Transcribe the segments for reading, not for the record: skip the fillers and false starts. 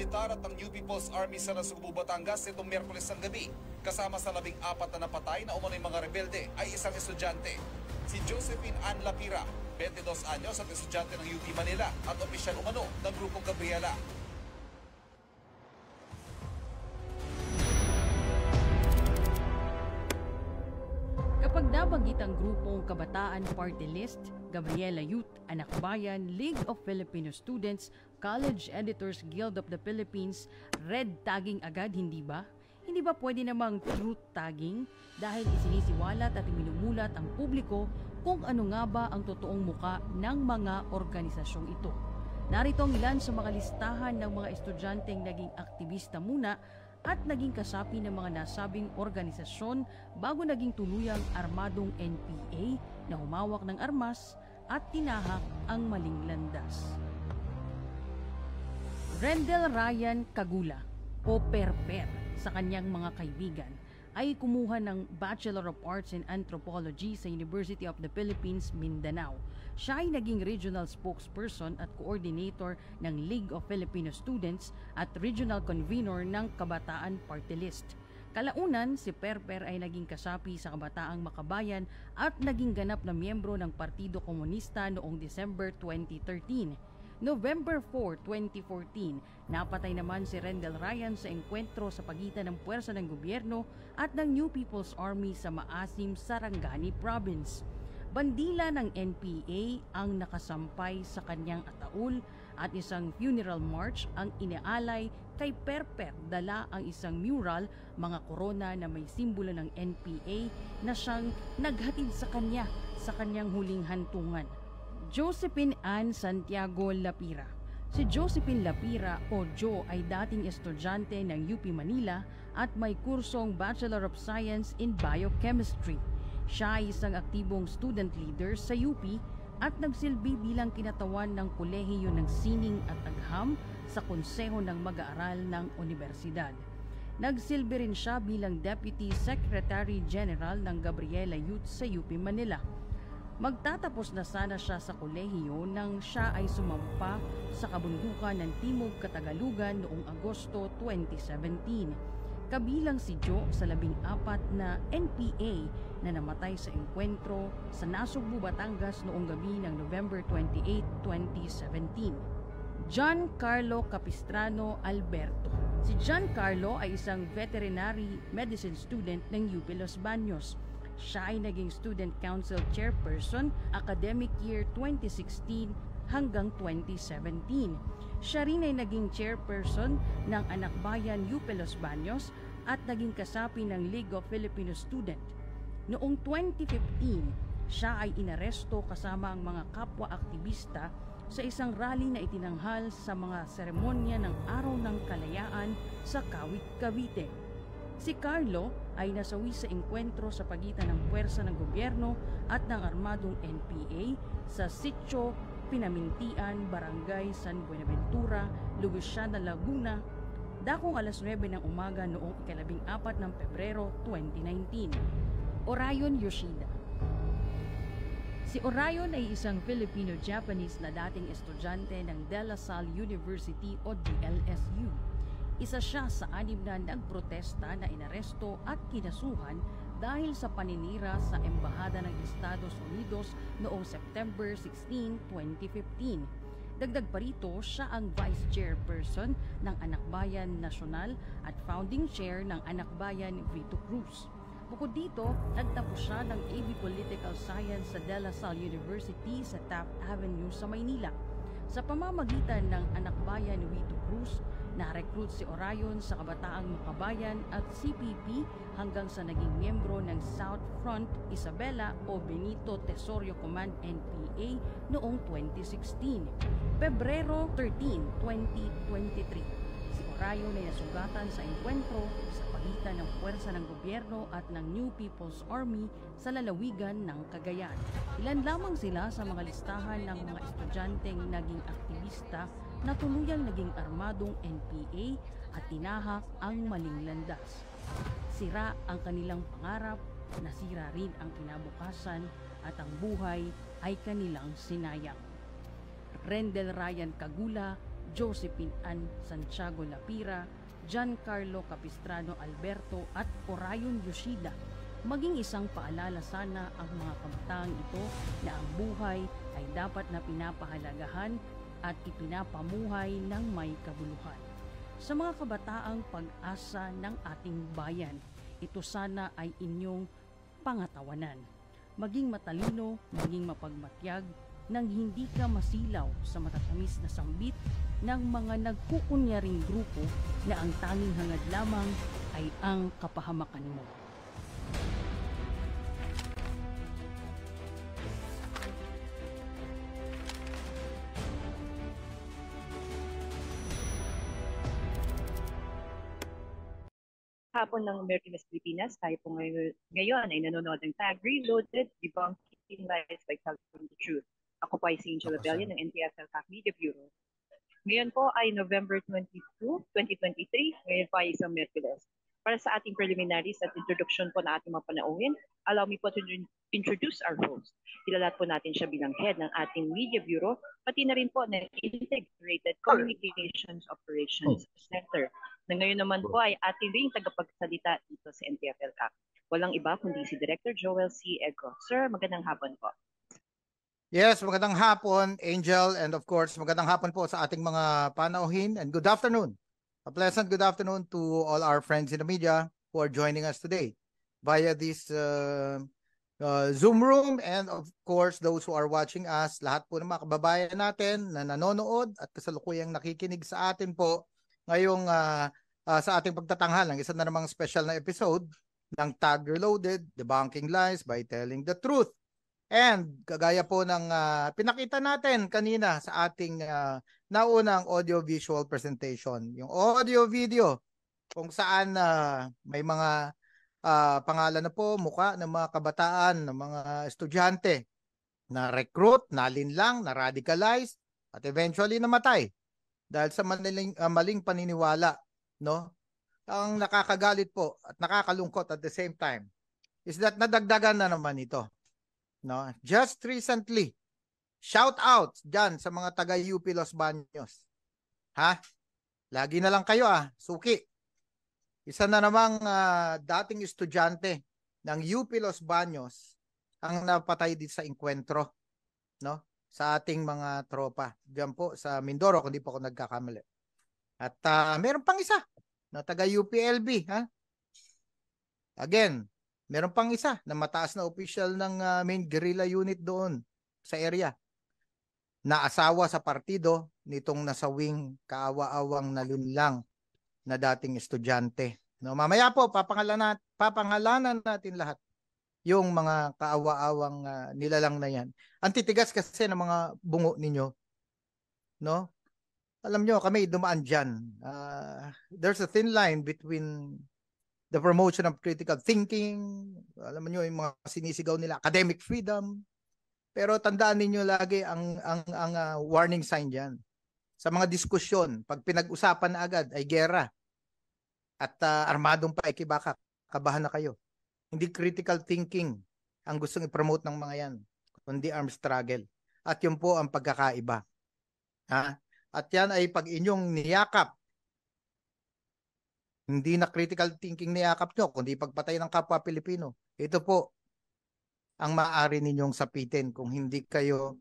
militar at ng New People's Army sa Nasugbu, Batangas nitong Miyerkules ng gabi. Kasama sa 14 na napatay na umano'y mga rebelde ay isang estudyante. Si Josephine Ann Lapira, 22 anyos at estudyante ng UP Manila at opisyal umano ng Grupong Gabriela. Kapag nabanggit ang grupong Kabataan Party List, Gabriela Youth, Anak Bayan, League of Filipino Students, College Editors Guild of the Philippines, red tagging agad, hindi ba? Hindi ba pwede namang truth tagging? Dahil isinisiwalat at minumulat ang publiko kung ano nga ba ang totoong muka ng mga organisasyong ito. Narito ang ilan sa mga listahan ng mga estudyanteng naging aktivista muna at naging kasapi ng mga nasabing organisasyon bago naging tuluyang armadong NPA na humawak ng armas at tinahak ang maling landas. Rendel Ryan Cagula o Perper sa kanyang mga kaibigan ay kumuha ng Bachelor of Arts in Anthropology sa University of the Philippines, Mindanao. Siya ay naging regional spokesperson at coordinator ng League of Filipino Students at regional convener ng Kabataan Party List. Kalaunan, si Perper ay naging kasapi sa Kabataang Makabayan at naging ganap na miyembro ng Partido Komunista noong December 2013. November 4, 2014, napatay naman si Rendel Ryan sa engkwentro sa pagitan ng puwersa ng gobyerno at ng New People's Army sa Maasim, Sarangani Province. Bandila ng NPA ang nakasampay sa kanyang ataul at isang funeral march ang inaalay kay Perper. Dala ang isang mural, mga korona na may simbolo ng NPA na siyang naghatid sa kanya sa kanyang huling hantungan. Josephine Ann Santiago Lapira. Si Josephine Lapira o Jo ay dating estudyante ng UP Manila at may kursong Bachelor of Science in Biochemistry. Siya ay isang aktibong student leader sa UP at nagsilbi bilang kinatawan ng kolehiyo ng Sining at Agham sa konseho ng mag-aaral ng universidad. Nagsilbi rin siya bilang Deputy Secretary General ng Gabriela Youth sa UP Manila. Magtatapos na sana siya sa kolehiyo nang siya ay sumampa sa kabundukan ng Timog Katagalugan noong Agosto 2017. Kabilang si Jo sa 14 na NPA na namatay sa engkwentro sa Nasugbu, Batangas noong gabi ng November 28, 2017. John Carlo Capistrano Alberto. Si John Carlo ay isang veterinary medicine student ng UP Los Baños. Siya ay naging Student Council Chairperson academic year 2016 hanggang 2017. Siya rin ay naging Chairperson ng Anak Bayan UP Los Baños at naging kasapi ng League of Filipino Student. Noong 2015, siya ay inaresto kasama ang mga kapwa-aktivista sa isang rally na itinanghal sa mga seremonya ng Araw ng Kalayaan sa Kawit, Cavite. Si Carlo ay nasawi sa engkwentro sa pagitan ng puwersa ng gobyerno at ng armadong NPA sa Sitio Pinamintian, Barangay San Buenaventura, Luisiana, Laguna, dakong alas 9 ng umaga noong 14 ng Pebrero 2019. Orion Yoshida. Si Orion ay isang Filipino-Japanese na dating estudyante ng De La Salle University o DLSU. Isa siya sa 6 na nagprotesta na inaresto at kinasuhan dahil sa paninira sa Embahada ng Estados Unidos noong September 16, 2015. Dagdag pa rito, siya ang Vice Chairperson ng Anak Bayan National at Founding Chair ng Anak Bayan Vito Cruz. Bukod dito, nagtapos siya ng AB Political Science sa De La Salle University sa Taft Avenue sa Maynila. Sa pamamagitan ng Anak Bayan Vito Cruz, na-recruit si Orion sa Kabataang Makabayan at CPP hanggang sa naging miyembro ng South Front Isabela o Benito Tesorio Command NPA noong 2016. Pebrero 13, 2023. Si Orion ay nasugatan sa engkwentro sa pagitan ng puwersa ng gobyerno at ng New People's Army sa lalawigan ng Cagayan. Ilan lamang sila sa mga listahan ng mga estudyanteng naging aktivista na tuluyang naging armadong NPA at tinahak ang maling landas. Sira ang kanilang pangarap, nasira rin ang kinabukasan at ang buhay ay kanilang sinayang. Rendel Ryan Cagula, Josephine Ann Santiago Lapira, Giancarlo Capistrano Alberto at Orion Yoshida. Maging isang paalala sana ang mga kabataang ito na ang buhay ay dapat na pinapahalagahan at ipinapamuhay ng may kabuluhan. Sa mga kabataang pag-asa ng ating bayan, ito sana ay inyong pangatawanan. Maging matalino, maging mapagmatyag, nang hindi ka masilaw sa matatamis na sambit ng mga nagkukunyaring grupo na ang tanging hangad lamang ay ang kapahamakan mo. Hapon ng Merkules Pilipinas, tayo po ngayon ay nanonood ng Tag Reloaded, Debunking Lies by Telling the Truth. Ako po ay si Angel Abellia ng NTSL Media Bureau. Ngayon po ay November 22, 2023. Ngayon po ay isang Merkules. Para sa ating preliminaries at introduction po na ating mga panauhin, allow me po to introduce our host. Kilala po natin siya bilang head ng ating Media Bureau, pati na rin po ng Integrated Communications Operations Center, na ngayon naman po ay ating ring tagapagsalita dito sa NTFL-CAC. Walang iba kundi si Director Joel C. Ego. Sir, magandang hapon po. Yes, magandang hapon, Angel, and of course, magandang hapon po sa ating mga panauhin, and good afternoon. A pleasant good afternoon to all our friends in the media who are joining us today via this Zoom room, and of course, those who are watching us, lahat po ng mga kababayan natin na nanonood at kasalukuyang nakikinig sa atin po ngayong sa ating pagtatanghal ng isa na namang special na episode ng Tag Reloaded, Debunking Lies by Telling the Truth. And kagaya po ng pinakita natin kanina sa ating naunang audio-visual presentation, yung audio-video kung saan may mga pangalan na po, muka ng mga kabataan, ng mga estudyante na recruit, nalinlang, na radicalize, at eventually namatay dahil sa maling paniniwala, no? Ang nakakagalit po at nakakalungkot at the same time is that nadagdagan na naman ito, no? Just recently, shout out dyan sa mga taga UP Los Baños. Ha? Lagi na lang kayo suki. Isa na namang dating estudyante ng UP Los Baños ang napatay dito sa enkwentro, no? Sa ating mga tropa diyan po sa Mindoro, kung di po ako nagkakamali. At meron pang isa na taga UPLB, ha? Again, meron pang isa na mataas na official ng main guerrilla unit doon sa area, na asawa sa partido nitong nasawing kaawa-awang nalinlang na dating estudyante. No, mamaya po papangalanan natin lahat yung mga kaawa-awang nilalang na yan. Ang titigas kasi ng mga bungo ninyo, no? Alam nyo, kami dumaan dyan. There's a thin line between the promotion of critical thinking, alam nyo, yung mga sinisigaw nila, academic freedom. Pero tandaan ninyo lagi ang warning sign dyan. Sa mga diskusyon, pag pinag-usapan na agad ay gera at armadong paikibaka, kabahan na kayo. Hindi critical thinking ang gustong i-promote ng mga yan, kundi armed struggle. At yun po ang pagkakaiba. Ha? At yan ay pag inyong niyakap, hindi na critical thinking niyakap nyo, kundi pagpatay ng kapwa Pilipino. Ito po ang maaari ninyong sapitin kung hindi kayo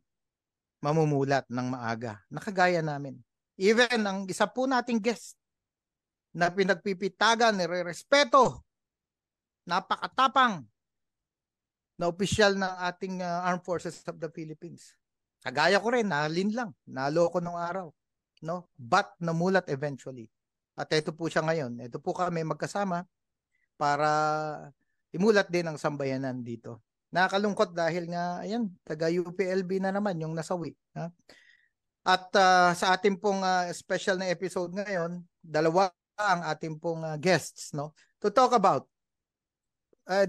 mamumulat ng maaga. Nakagaya namin. Even ang isa po nating guest na pinagpipitagan, nire-respeto, napakatapang na opisyal ng ating Armed Forces of the Philippines. Kagaya ko rin, nalinlang, naloko nung araw, no? But namulat eventually. At ito po siya ngayon. Ito po kami magkasama para imulat din ang sambayanan dito. Nakakalungkot dahil nga, ayan, taga UPLB na naman yung nasawi. Ha? At sa ating pong special na episode ngayon, dalawa ang ating pong guests, no? To talk about.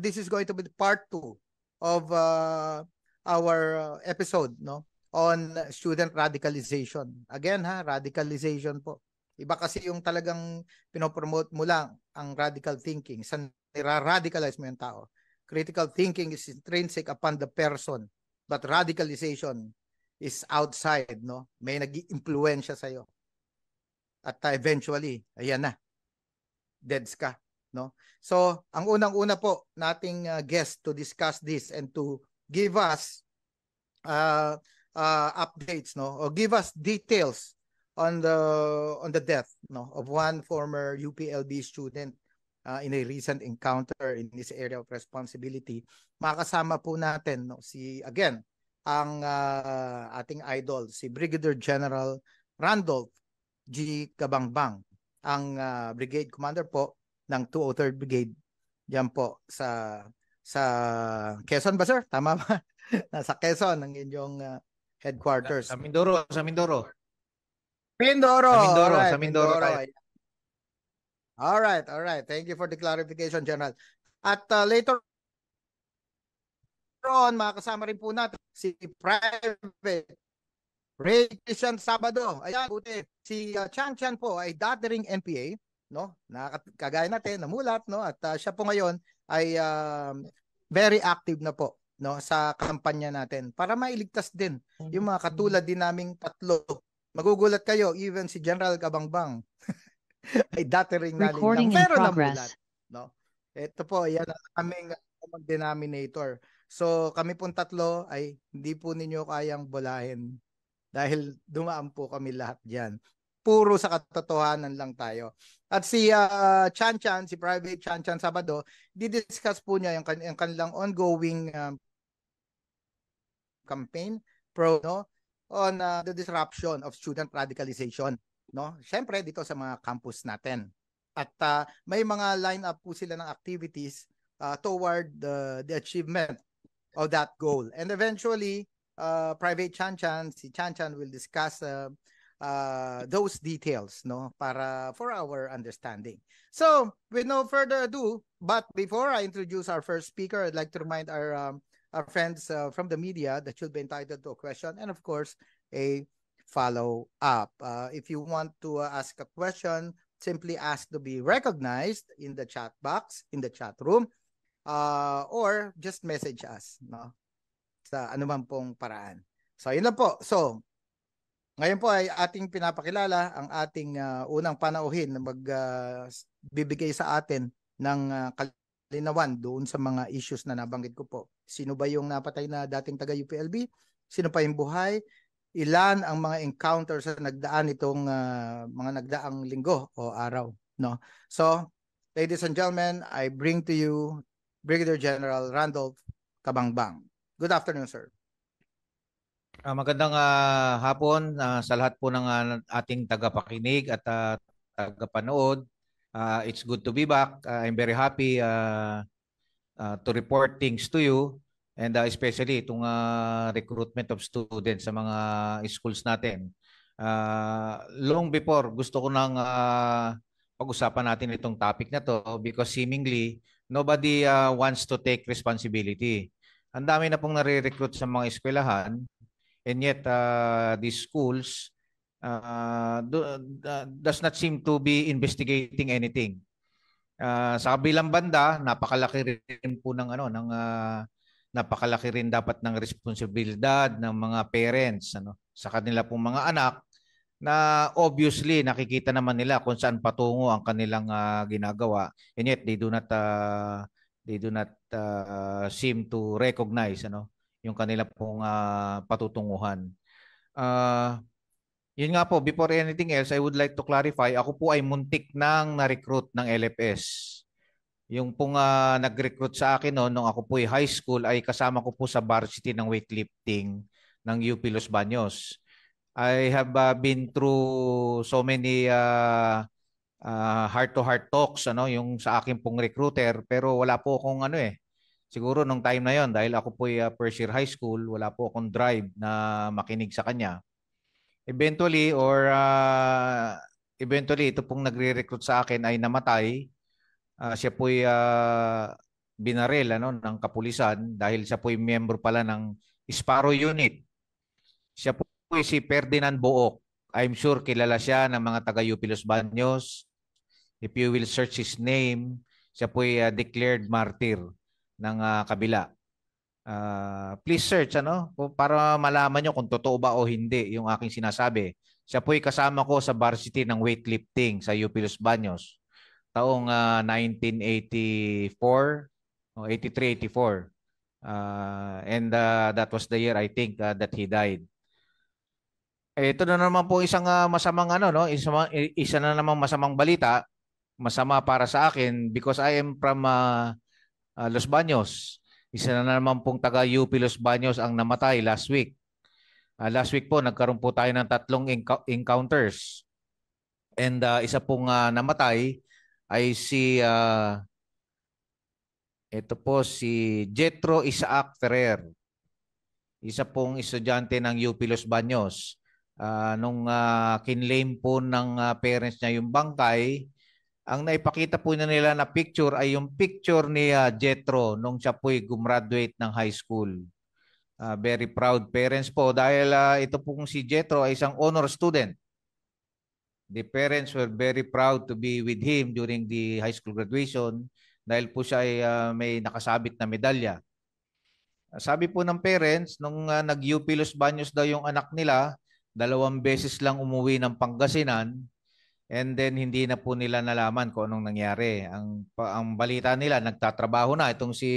This is going to be part 2 of our episode, no? On student radicalization. Again, radicalization po. Iba kasi yung talagang pinopromote mo lang ang radical thinking. Sa nira-radicalize mo yung tao. Critical thinking is intrinsic upon the person, but radicalization is outside, no? May nag-iimpluwensya sa'yo. At eventually, ayan na, deads ka. No? So, ang unang-una po nating guest to discuss this and to give us updates, no, or give us details on the death, no, of one former UPLB student in a recent encounter in this area of responsibility. Makasama po natin, no, again ang ating idol, si Brigadier General Randolph G. Cabangbang, ang brigade commander po ng 203rd Brigade diyan po sa Quezon ba, sir? Tama ba? Nasa Quezon ang inyong headquarters. Sa Mindoro. Mindoro. Alright, Sa Mindoro tayo. All right. Thank you for the clarification, General. At later on, makakasama rin po natin si Private Ray Christian Sabado. Ayan, buti. Si Chan po ay dating NPA, no? Kagaya natin, namulat, no? At siya po ngayon ay very active na po, no, sa kampanya natin para mailigtas din yung mga katulad din naming tatlo. Magugulat kayo, even si General Cabangbang ay dati ring nalinlang pero namulat, no? Ito po, yan ang aming common denominator. So kami pong tatlo ay hindi po ninyo kayang bolahin dahil dumaan po kami lahat diyan. Puro sa katotohanan lang tayo. At si Chan, si Private Chan Sabado, didiscuss po niya yung kanilang ongoing campaign no, on the disruption of student radicalization, no? Syempre dito sa mga campus natin. At may mga line up po sila ng activities toward the achievement of that goal. And eventually, Private si Chan will discuss those details, no, for our understanding. So, with no further ado, but before I introduce our first speaker, I'd like to remind our friends from the media that you'll be entitled to a question and of course a follow-up. If you want to ask a question, simply ask to be recognized in the chat box, in the chat room, or just message us, no, sa anuman pong paraan. So, yun lang po. So, ngayon po ay ating pinapakilala ang ating unang panauhin na magbibigay sa atin ng kalinawan doon sa mga issues na nabanggit ko po. Sino ba yung napatay na dating taga-UPLB? Sino pa yung buhay? Ilan ang mga encounters sa nagdaan itong mga nagdaang linggo o araw, no? So, ladies and gentlemen, I bring to you Brigadier General Randolph Cabangbang. Good afternoon, sir. Magandang hapon sa lahat po ng ating tagapakinig at tagapanood. It's good to be back. I'm very happy to report things to you and especially itong recruitment of students sa mga schools natin. Long before, gusto ko nang pag-usapan natin itong topic na to because seemingly nobody wants to take responsibility. Ang dami na pong nare-recruit sa mga eskwelahan. And yet, these schools does not seem to be investigating anything. Sa kabilang banda, napakalaki rin po ng napakalaki rin dapat ng responsibilidad ng mga parents sa kanila pong mga anak na obviously nakikita naman nila kung saan patungo ang kanilang ginagawa. And yet, they do not seem to recognize yung kanila pong patutunguhan. Yun nga po, before anything else, I would like to clarify, ako po ay muntik nang na-recruit ng LFS. Yung pong nag-recruit sa akin nung ako po ay high school ay kasama ko po sa varsity ng weightlifting ng UP Los Baños. I have been through so many heart-to-heart talks yung sa akin pong recruiter, pero wala po akong siguro nung time na yon dahil ako po ay first year high school, wala po akong drive na makinig sa kanya. Eventually ito pong nagre-recruit sa akin ay namatay. Siya po ay binaril ng kapulisan dahil siya po ay miyembro pala ng Sparrow Unit. Siya po ay si Ferdinand Book. I'm sure kilala siya ng mga taga UP Los Baños. If you will search his name, siya po ay declared martyr ng kabila. Please search para malaman nyo kung totoo ba o hindi yung aking sinasabi. Siya po'y kasama ko sa varsity ng weightlifting sa UP Los Baños taong 1984 o 83-84. And that was the year I think that he died. Ito na naman po isang masamang isa na namang masamang balita, masama para sa akin because I am from Los Baños. Isa na naman pong taga UP Los Baños ang namatay last week. Last week po nagkaroon po tayo ng 3 encounters. And isa pong namatay ay si Jetro Isaac Ferrer. Isa pong estudyante ng UP Los Baños. Nung kinlaim po ng parents niya yung bangkay, ang naipakita po nila na picture ay yung picture ni Jetro nung siya po'y gumraduate ng high school. Very proud parents po dahil ito pong si Jetro ay isang honor student. The parents were very proud to be with him during the high school graduation dahil po siya ay may nakasabit na medalya. Sabi po ng parents, nung nag-UP Los Baños daw yung anak nila, 2 beses lang umuwi ng Pangasinan. And then hindi na po nila nalaman kung anong nangyari. Ang balita nila, nagtatrabaho na. Itong si,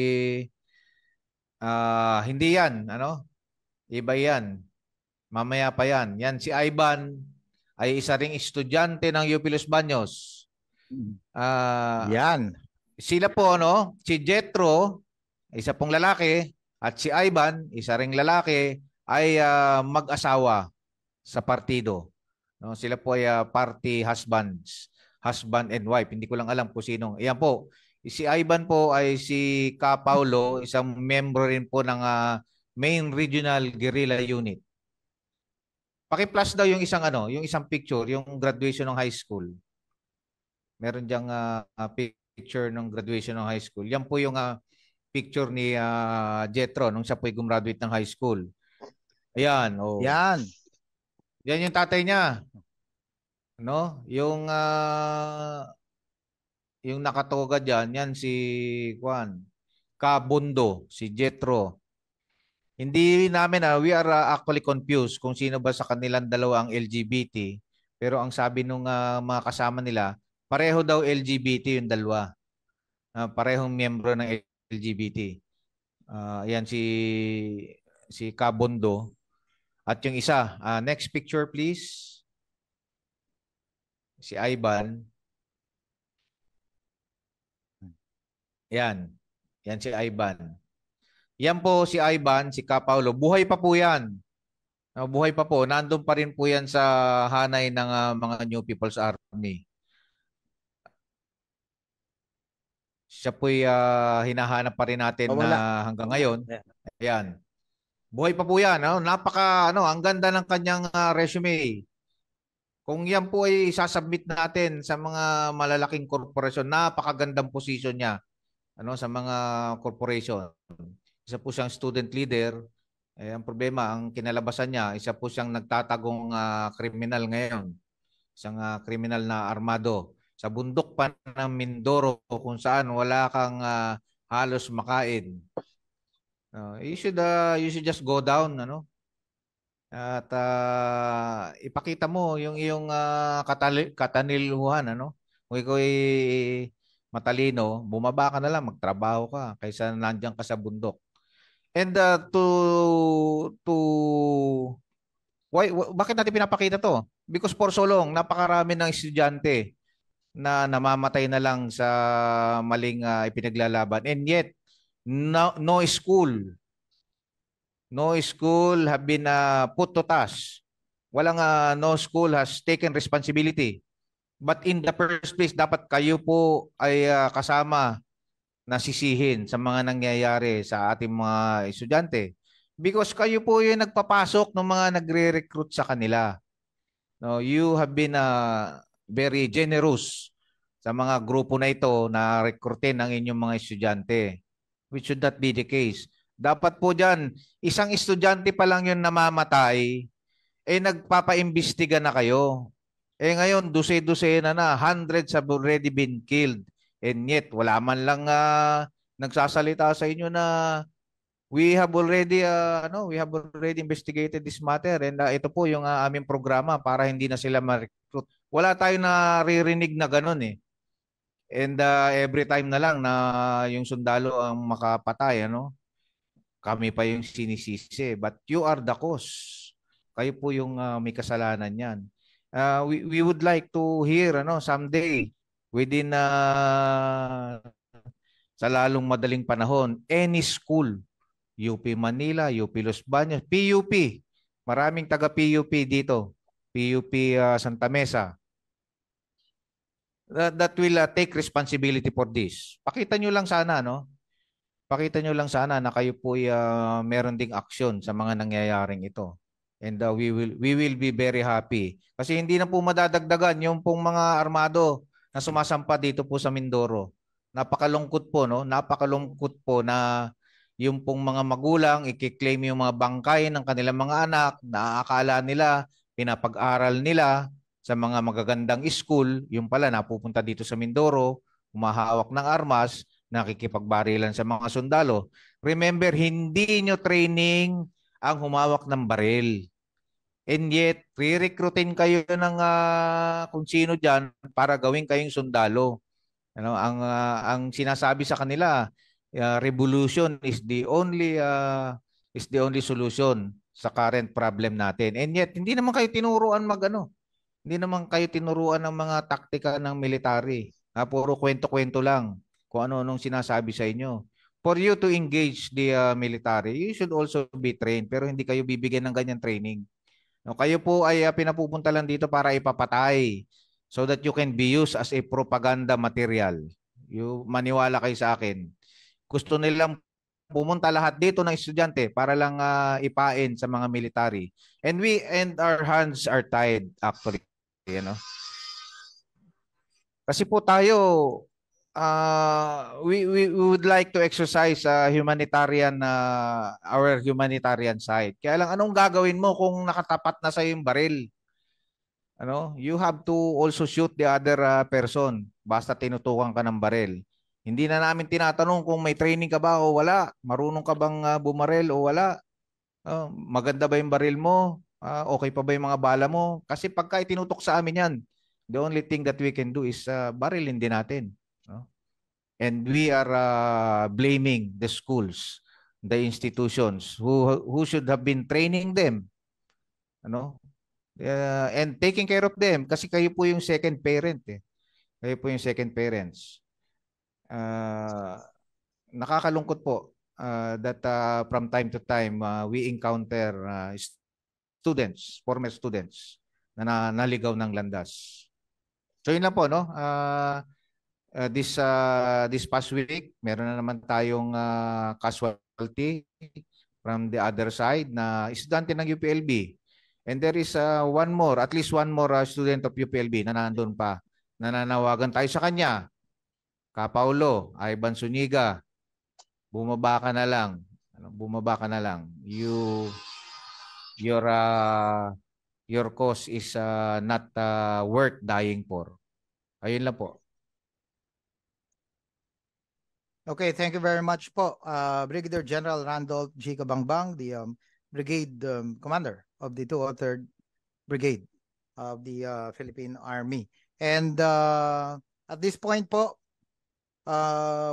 hindi yan, iba yan. Mamaya pa yan. Yan si Ivan ay isa ring estudyante ng UP Los Baños. Yan. Sila po, si Jetro, isa pong lalaki, at si Ivan, isa ring lalaki, ay mag-asawa sa partido. Sila po ay party husbands, husband and wife. Hindi ko lang alam kung sino. Ayan po, si Ivan po ay si Ka Paulo, isang member rin po ng Main Regional Guerrilla Unit. Paki-plus daw yung isang picture, yung graduation ng high school. Meron diyang picture ng graduation ng high school. Yan po yung picture ni Jetro nung siya po ay gumraduate ng high school. Ayan. Oh. Yan. Yan yung tatay niya. Yung nakatoga diyan, yan si Kabundo, si Jetro. Hindi namin we are actually confused kung sino ba sa kanilang dalawa ang LGBT. Pero ang sabi nung mga kasama nila, pareho daw LGBT yung dalawa. Parehong miyembro ng LGBT. Yan si Kabundo. At yung isa, next picture please. Si Ivan. Yan. Yan si Ivan. Yan po si Ivan, si Ka Paulo. Buhay pa po yan. Buhay pa po. Nandun pa rin po yan sa hanay ng mga New People's Army. Siya po'y hinahanap pa rin natin na hanggang ngayon. Ayan. Buhay pa po yan. Ang ganda ng kanyang resume. Kung yan po ay sasubmit natin sa mga malalaking korporasyon, napakagandang posisyon niya sa mga corporation. Isa po siyang student leader. Ang problema, ang kinalabasan niya, isa po siyang nagtatagong kriminal ngayon. Isang kriminal na armado. Sa bundok pa ng Mindoro kung saan wala kang halos makain. You should just go down at ipakita mo yung iyong kataniluhan Kung ikaw ay matalino, bumaba ka na lang, magtrabaho ka kaysa nandiyan ka sa bundok. And bakit natin pinapakita to? Because for so long, napakarami ng estudyante na namamatay na lang sa maling ipinaglalaban. And yet, no school have been put to task. No school has taken responsibility. But in the first place, dapat kayo po ay kasama na sisihin sa mga nangyayari sa ating mga estudyante. Because kayo po yung nagpapasok ng mga nagre-recruit sa kanila. You have been very generous sa mga grupo na ito na rekrutin ang inyong mga estudyante. Which should not be the case. Dapat po dyan, isang estudyante pa lang yung namamatay, nagpapaimbestiga na kayo. Ngayon, duse-duse na, hundreds have already been killed. And yet, wala man lang nagsasalita sa inyo na we have already investigated this matter, and ito po yung aming programa para hindi na sila ma-recruit. Wala tayong naririnig na ganun eh. And every time na lang na yung sundalo ang makapatay, kami pa yung sinisisi. But you are the cause. Kayo po yung may kasalanan yan. We would like to hear someday within sa lalong madaling panahon, any school, UP Manila, UP Los Baños, PUP. Maraming taga PUP dito. PUP Santa Mesa. That will take responsibility for this. Pakita nyo lang sana, Pakita nyo lang sana na kayo po meron ding aksyon sa mga nangyayaring ito. And we will be very happy. Kasi hindi na po madadagdagan yung pong mga armado na sumasampa dito po sa Mindoro. Napakalungkot po, Napakalungkot po na yung pong mga magulang i-claim yung mga bangkay ng kanilang mga anak na akala nila, pinapag-aral nila sa mga magagandang school, yung pala napupunta dito sa Mindoro, humahawak ng armas, nakikipagbarilan sa mga sundalo. Remember, hindi nyo training ang humawak ng baril. And yet, re-recruitin kayo ng kung sino dyan para gawin kayong sundalo. Ang sinasabi sa kanila, revolution is the only solution sa current problem natin. And yet, hindi naman kayo tinuruan Hindi naman kayo tinuruan ng mga taktika ng military. Puro kwento-kwento lang kung ano-anong sinasabi sa inyo. For you to engage the military, you should also be trained. Pero hindi kayo bibigyan ng ganyan training. Kayo po ay pinapupunta lang dito para ipapatay so that you can be used as a propaganda material. Maniwala kayo sa akin. Gusto nilang pumunta lahat dito ng estudyante para lang ipain sa mga military. And our hands are tied actually. Kasi po tayo, we would like to exercise our humanitarian side. Kaya lang, anong gagawin mo kung nakatapat na sa yung baril? You have to also shoot the other person basta tinutukan ka ng baril. Hindi na namin tinatanong kung may training ka ba o wala. Marunong ka bang bumaril o wala. Maganda ba yung baril mo? Okay pa ba yung mga bala mo? Kasi pagka itinutok sa amin yan, the only thing that we can do is barilin din natin. And we are blaming the schools, the institutions who should have been training them. And taking care of them kasi kayo po yung second parent. Kayo po yung second parents. Nakakalungkot po that from time to time we encounter former students na naligaw ng landas. So yun lang po, this past week, meron na naman tayong casualty from the other side na estudyante ng UPLB. And there is at least one more student of UPLB na nandun pa. Nananawagan tayo sa kanya. Paulo, Ivan Suniga, bumaba ka na lang. Bumaba ka na lang. Your cause is not worth dying for. Ayun lang po. Okay, thank you very much po. Brigadier General Randolph G. Cabangbang, the Brigade Commander of the 203rd Brigade of the Philippine Army. And at this point po,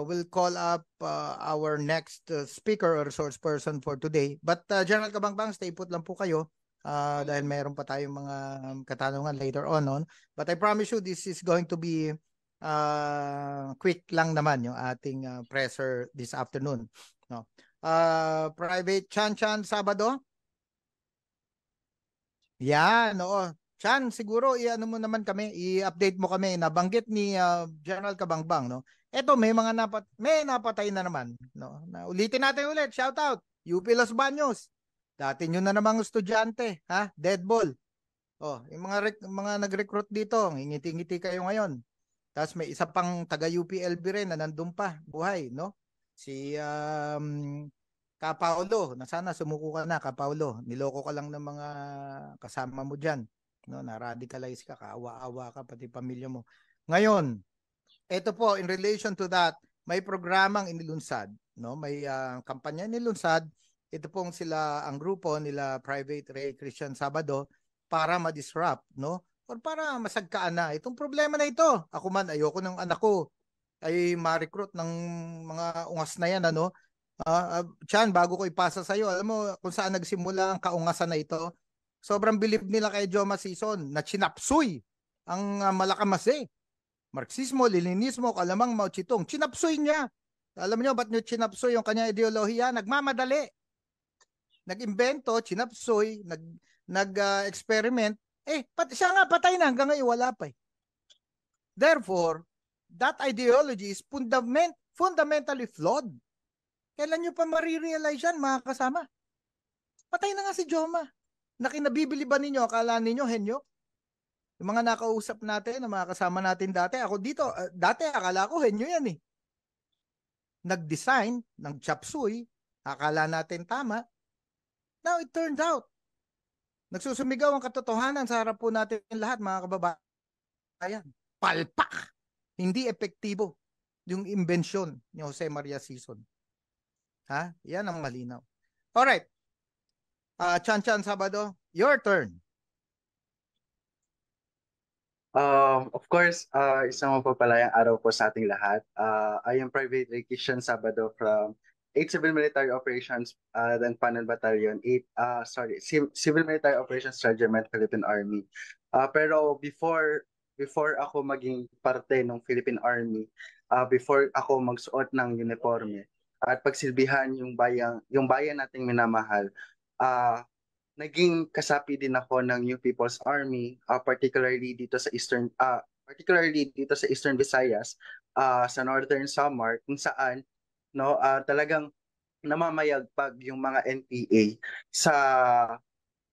we'll call up our next speaker or resource person for today. But General Cabangbang, stay put lang po kayo dahil mayroon pa tayong mga katanungan later on. But I promise you this is going to be quick lang naman yung ating presser this afternoon. Private Chan Sabado? Yan, oo. Chan, siguro i-ano mo naman kami, i-update mo kami. Nabanggit ni General Cabangbang, Eto, may napatay na naman, ulitin natin ulit, shout out, UP Los Baños. Dati nyo na namang estudyante, dead ball. Yung mga nag-recruit dito, ngiti-ngiti kayo ngayon. Tapos may isa pang taga UPLB rin na nandun pa, buhay, Si Paulo, na sana sumuko ka na, Paulo. Niloko ka lang ng mga kasama mo dyan. Na-radicalize ka, kaawa-awa ka, pati pamilya mo. Ngayon, ito po, in relation to that, may programang inilunsad, no? May kampanya inilunsad. Ito pong sila ang grupo nila Private Ray Christian Sabado para ma-disrupt, no? Or para masagkaan na itong problema na ito. Ako man, ayoko ng anak ko ay ma-recruit ng mga ungas na yan, ano? Chan, bago ko ipasa sa'yo, alam mo kung saan nagsimula ang kaungasan na ito? Sobrang bilib nila kay Joma Sison na chinapsuy ang Malakamase. Marxismo, Leninismo, kalamang Mao Zedong. Chinapsuy niya. Alam niyo ba't niyo chinapsuy yung kanya ideolohiya? Nagmamadali. Nag-imbento, chinapsuy, nag-experiment. Siya nga patay na hanggang ngayon wala pa. Therefore, that ideology is fundamentally flawed. Kailan nyo pa marirealize yan, mga kasama? Patay na nga si Joma. Nakinabibili ba ninyo? Akala ninyo, henyo? Yung mga nakausap natin, ang mga kasama natin dati, ako dito, dati akala ko henyo yan eh. Nag-design ng chapsuy, akala natin tama. Now it turned out, nagsusumigaw ang katotohanan sa harap po natin lahat, mga kababayan. Palpak! Hindi epektibo yung imbensyon ni Jose Maria Sison. Ha? Yan ang malinaw. Alright. Chan Sabado, your turn. Of course, isang mapagpalayang araw po sa ating lahat. I am Private Ray Christian Sabado from 8th Civil Military Operations Panan Battalion, Civil Military Operations Regiment, Philippine Army. Pero before ako maging parte ng Philippine Army, before ako magsuot ng uniforme at pagsilbihan yung bayan nating minamahal, naging kasapi din ako ng New People's Army, particularly dito sa Eastern Visayas, sa Northern Samar, kung saan talagang namamayagpag yung mga NPA sa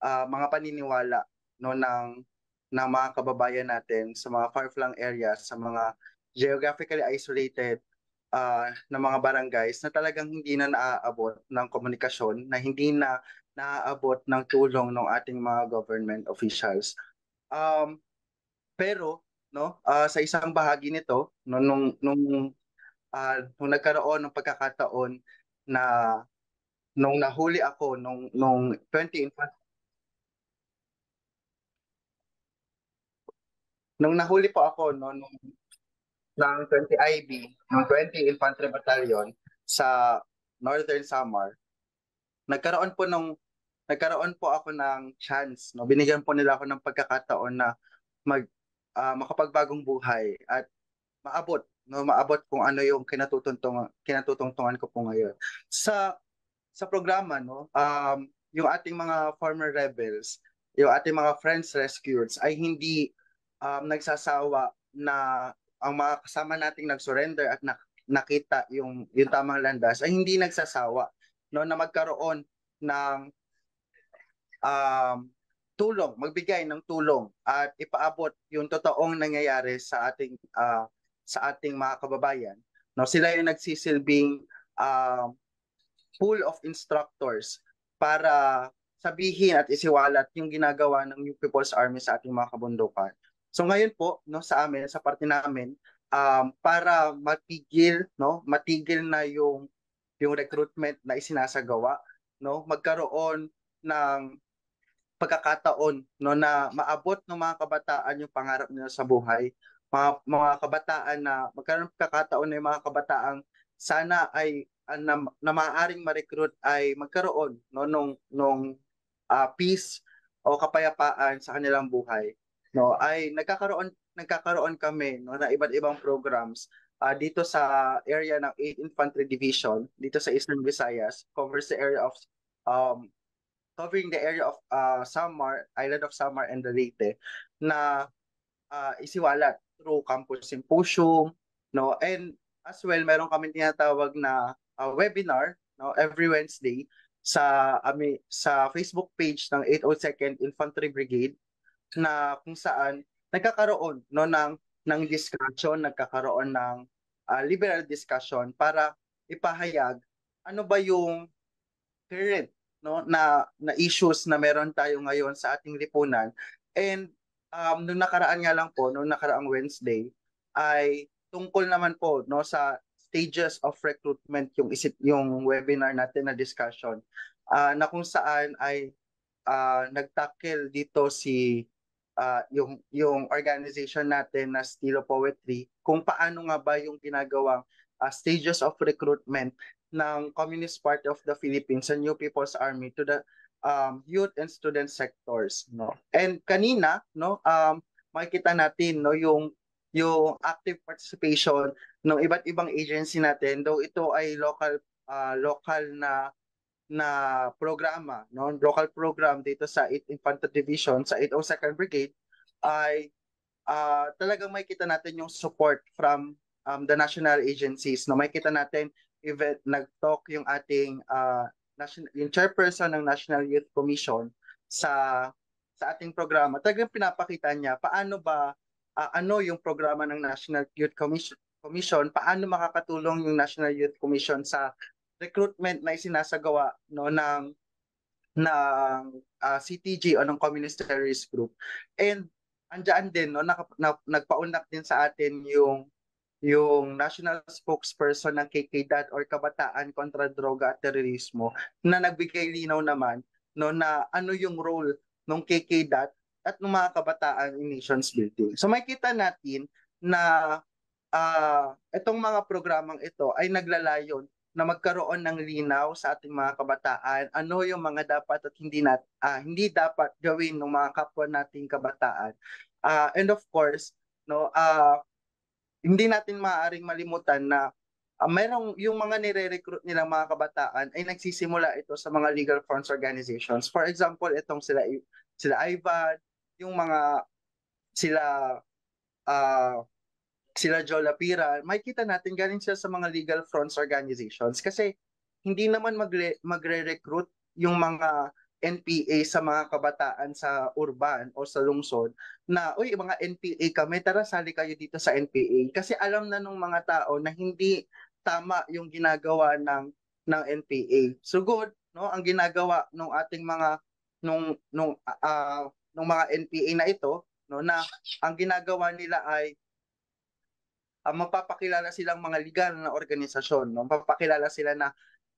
mga paniniwala ng mga kababayan natin sa mga far-flung areas, sa mga geographically isolated na mga barangays na talagang hindi na naaabot ng komunikasyon, na hindi na naaabot ng tulong ng ating mga government officials. Pero sa isang bahagi nito, nung nagkaroon ng pagkakataon na nung nahuli ako nung 20 nung nahuli po ako ng 20 IB, ng 20 Infantry Battalion sa Northern Samar, nagkaroon po ako ng chance, binigyan po nila ako ng pagkakataon na makapagbagong buhay at maabot kung ano yung kinatutungtungan ko po ngayon. Sa programa, yung ating mga former rebels, yung ating mga friends rescued ay hindi nagsasawa na ang mga kasama nating nag-surrender at nakita yung tamang landas ay hindi nagsasawa na magkaroon ng magbigay ng tulong at ipaabot yung totoong nangyayari sa ating mga kababayan. Sila yung nagsisilbing pool of instructors para sabihin at isiwalat yung ginagawa ng New People's Army sa ating mga kabundukan. So ngayon po, sa amin, sa parte namin, para matigil na yung recruitment na isinasagawa, magkaroon ng pagkakataon na maabot ng mga kabataan yung pangarap nila sa buhay, mga kabataan na magkaroon ng pagkakataon na yung mga kabataang sana ay na maaaring ma-recruit ay magkaroon nung peace o kapayapaan sa kanilang buhay. Ay nagkakaroon kami na iba't ibang programs dito sa area ng 8th Infantry Division dito sa Eastern Visayas, covering the area of Samar, Island of Samar and Leyte, na isiwalat through campus symposium, and as well meron kami tinatawag na webinar every Wednesday sa Facebook page ng 802nd Infantry Brigade, na kung saan nagkakaroon ng discussion, nagkakaroon ng liberal discussion para ipahayag ano ba yung current na issues na meron tayo ngayon sa ating lipunan. And nung nakaraang Wednesday ay tungkol naman po sa stages of recruitment yung webinar natin na discussion, na kung saan ay nagtackle dito yung organization natin na Stilo Poetry, kung paano nga ba yung ginagawang stages of recruitment ng Communist Party of the Philippines and New People's Army to the youth and student sectors, no. And kanina, no, makikita natin, no, yung active participation ng iba't ibang agency natin, though ito ay local na programa, no, local program dito sa 8th Infantry Division, sa 802nd Brigade, ay talagang makikita natin yung support from the national agencies, no. Makikita natin even nag-talk yung ating yung chairperson ng National Youth Commission sa ating programa. Talagang pinapakita niya paano ba ano yung programa ng National Youth Commission, paano makakatulong yung National Youth Commission sa recruitment na isinasagawa, no, ng CTG o ng Communist Terrorist Group. And andyan din, no, nagpaunlak din sa atin yung national spokesperson ng KKDAT or Kabataan kontra Droga at Terorismo, na nagbigay linaw naman, no, na ano yung role ng KKDAT at ng mga kabataan in nations building. So makikita natin na itong mga programang ito ay naglalayon na magkaroon ng linaw sa ating mga kabataan, ano yung mga dapat at hindi dapat gawin ng mga kapwa nating kabataan. And of course, no, hindi natin maaaring malimutan na mayroong yung mga nire-recruit nilang mga kabataan ay nagsisimula ito sa mga legal front organizations. For example, itong sila Ivan, yung mga sila Joe Lapira, makikita natin galing sila sa mga legal fronts organizations kasi hindi naman magre-recruit yung mga NPA sa mga kabataan sa urban o sa lungsod na, uy, mga NPA kami, tara sali kayo dito sa NPA. Kasi alam na ng mga tao na hindi tama yung ginagawa ng NPA. So good, no, ang ginagawa ng ating mga nung mga NPA na ito, no, na ang ginagawa nila ay magpapakilala silang mga legal na organisasyon, no? Magpapakilala sila na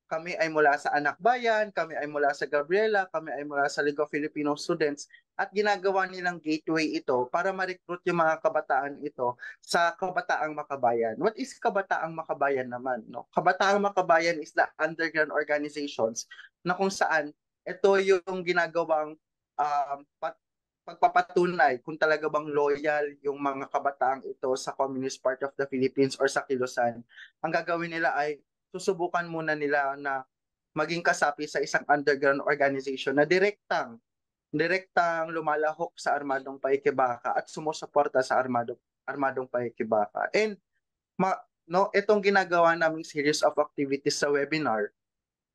kami ay mula sa Anak Bayan, kami ay mula sa Gabriela, kami ay mula sa League of Filipino Students, at ginagawa nilang gateway ito para ma-recruit yung mga kabataan ito sa Kabataang Makabayan. What is Kabataang Makabayan naman, no? Kabataang Makabayan is the underground organizations na kung saan ito yung ginagawang pagpapatunay kung talaga bang loyal yung mga kabataang ito sa Communist Party of the Philippines or sa Kilusan. Ang gagawin nila ay susubukan muna nila na maging kasapi sa isang underground organization na direktang lumalahok sa Armadong Paikibaka at sumusuporta sa Armadong Paikibaka. And no, itong ginagawa naming series of activities sa webinar,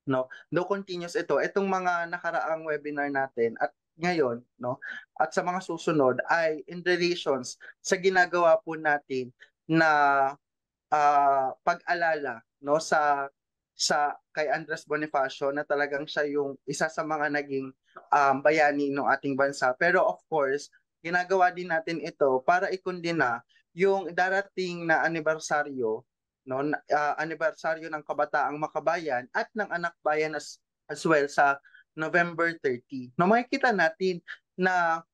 no, though continuous itong mga nakaraang webinar natin at ngayon, no, at sa mga susunod ay in relations sa ginagawa po natin na pag-alala, no, sa kay Andres Bonifacio, na talagang siya yung isa sa mga naging bayani ng ating bansa. Pero of course, ginagawa din natin ito para ikundina yung darating na anibersaryo, no, anibersaryo ng Kabataang Makabayan at ng Anak Bayan as well sa November 30. No, makikita natin na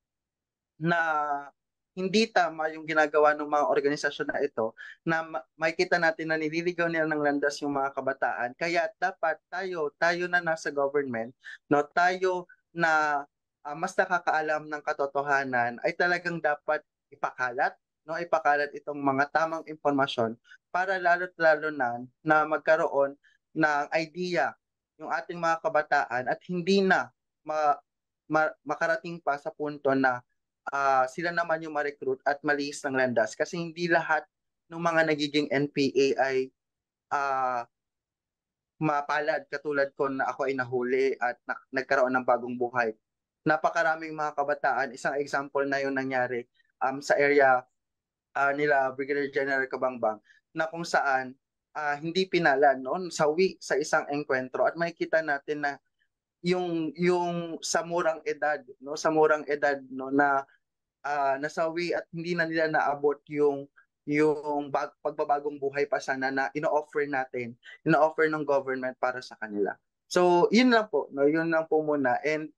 hindi tama yung ginagawa ng mga organisasyon na ito, na makikita natin na nililigaw nila ng landas yung mga kabataan. Kaya dapat tayo na nasa government, no, tayo na mas nakakaalam ng katotohanan ay talagang dapat ipakalat itong mga tamang impormasyon para lalo na magkaroon ng idea yung ating mga kabataan at hindi na makarating pa sa punto na sila naman yung ma-recruit at malihis ng landas. Kasi hindi lahat ng mga nagiging NPA ay mapalad katulad ko na ako ay nahuli at nagkaroon ng bagong buhay. Napakaraming mga kabataan, isang example na yung nangyari sa area nila Brigadier General Cabangbang, na kung saan hindi pinalan, no, sawi sa isang engkwentro, at makikita natin na yung sa murang edad, no, na nasawi at hindi na nila naabot yung yung pagbabagong buhay pa sana na ino-offer ng government para sa kanila. So, yun lang po, no? Yun lang po muna. And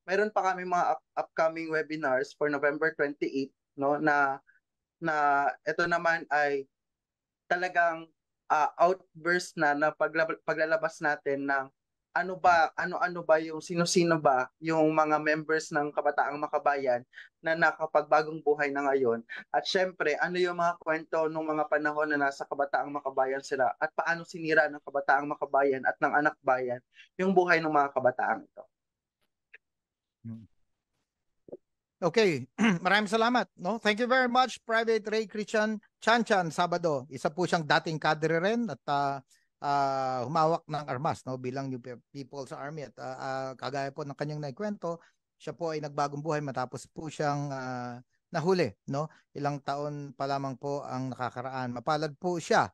meron pa kami mga upcoming webinars for November 28, no, na ito naman ay talagang outburst na paglalabas natin ng ano ba yung sino-sino ba yung mga members ng Kabataang Makabayan na nakapagbagong buhay na ngayon, at syempre ano yung mga kwento ng mga panahon na nasa Kabataang Makabayan sila at paano sinira ng Kabataang Makabayan at ng Anak Bayan yung buhay ng mga kabataang ito. Okay, maraming salamat. No? Thank you very much, Private Ray Christian Chanchan Sabado. Isa po siyang dating kadre rin at humawak ng armas, no, bilang New People's Army. At kagaya po ng kanyang naikwento, siya po ay nagbagong buhay matapos po siyang nahuli. No? Ilang taon pa lamang po ang nakakaraan. Mapalad po siya.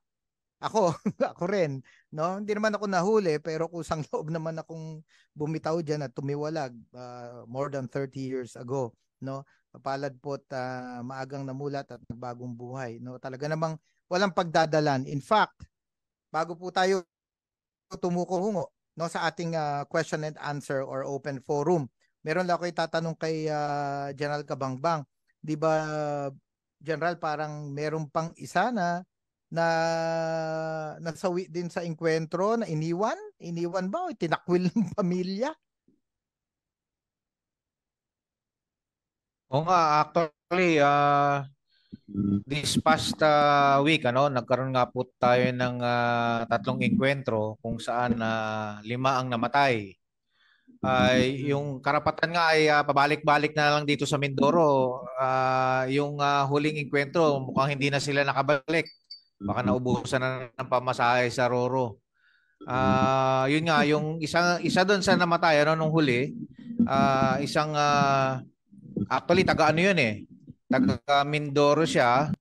Ako, ako rin, no? Hindi naman ako nahuli, pero kusang loob naman akong bumitaw diyan at tumiwalag more than 30 years ago, no? Mapalad po at maagang namulat at nagbagong buhay, no? Talaga namang walang pagdadalan. In fact, bago po tayo tumuko-hungo, no, sa ating question and answer or open forum, meron lang ako itatanong kay General Kabangbang. Di ba, General, parang meron pang isa na nasawi din sa engkwentro na iniwan ba o tinakwil ng pamilya? Oo nga, actually, this past week, nagkaroon nga po tayo ng 3 engkwentro kung saan 5 ang namatay. Yung karapatan nga ay pabalik-balik na lang dito sa Mindoro. Yung huling engkwentro, mukhang hindi na sila nakabalik. Baka naubusan na ng pamasahe sa Roro. Yun nga, yung isa doon sa namatay nung huli, isang actually taga ano yun eh. Taga Mindoro siya.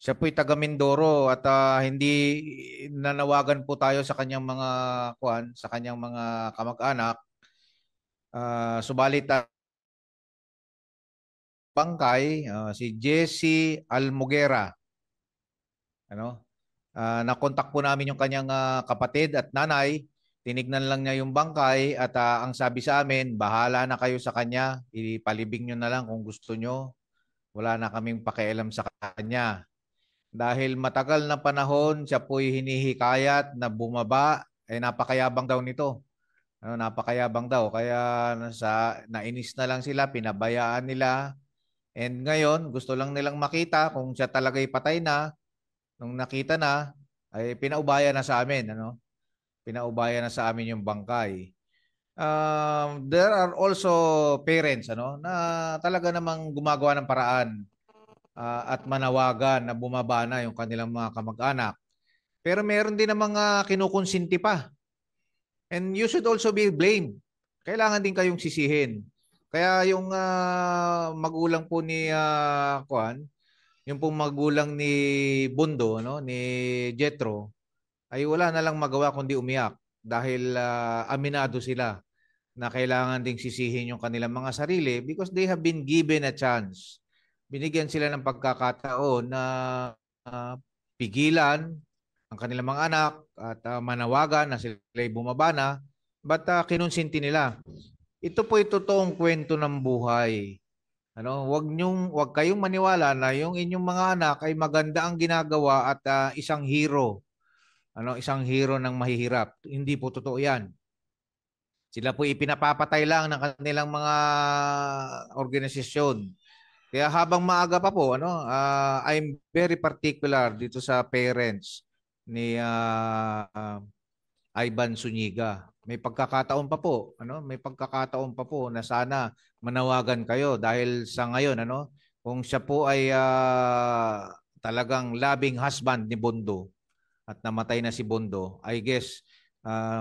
Siya po'y taga Mindoro at hindi nanawagan po tayo sa kanyang mga sa kanyang mga kamag-anak. Subalit bangkay, si Jesse Almogera. Nakontak po namin yung kanyang kapatid at nanay. Tinignan lang niya yung bangkay at ang sabi sa amin, bahala na kayo sa kanya. Ipalibing nyo na lang kung gusto nyo. Wala na kaming pakialam sa kanya. Dahil matagal na panahon, siya po'y hinihikayat na bumaba. Napakayabang daw nito. Napakayabang daw. Kaya nainis na lang sila, pinabayaan nila. And ngayon, gusto lang nilang makita kung siya talaga'y patay na. Nung nakita na, ay pinaubaya na sa amin. Pinaubaya na sa amin yung bangkay. There are also parents na talaga namang gumagawa ng paraan at manawagan na bumaba na yung kanilang mga kamag-anak. Pero meron din ng mga kinukonsinti pa. And you should also be blamed. Kailangan din kayong sisihin. Kaya yung magulang po ni yung pong magulang ni Bundo, ni Jetro, ay wala na lang magawa kundi umiyak dahil aminado sila na kailangan ding sisihin yung kanilang mga sarili because they have been given a chance. Binigyan sila ng pagkakataon na pigilan ang kanilang mga anak at manawagan na sila'y bumaba na, but kinonsinti nila. Ito po ay totoong kwento ng buhay. Wag kayong maniwala na yung inyong mga anak ay maganda ang ginagawa at isang hero. Isang hero ng mahihirap. Hindi po totoo 'yan. Sila po ipinapapatay lang ng kanilang mga organisasyon. Kaya habang maaga pa po, I'm very particular dito sa parents ni Ivan Zuniga. May pagkakataon pa po, may pagkakataon pa po na sana manawagan kayo dahil sa ngayon, kung siya po ay talagang loving husband ni Bondo at namatay na si Bondo, I guess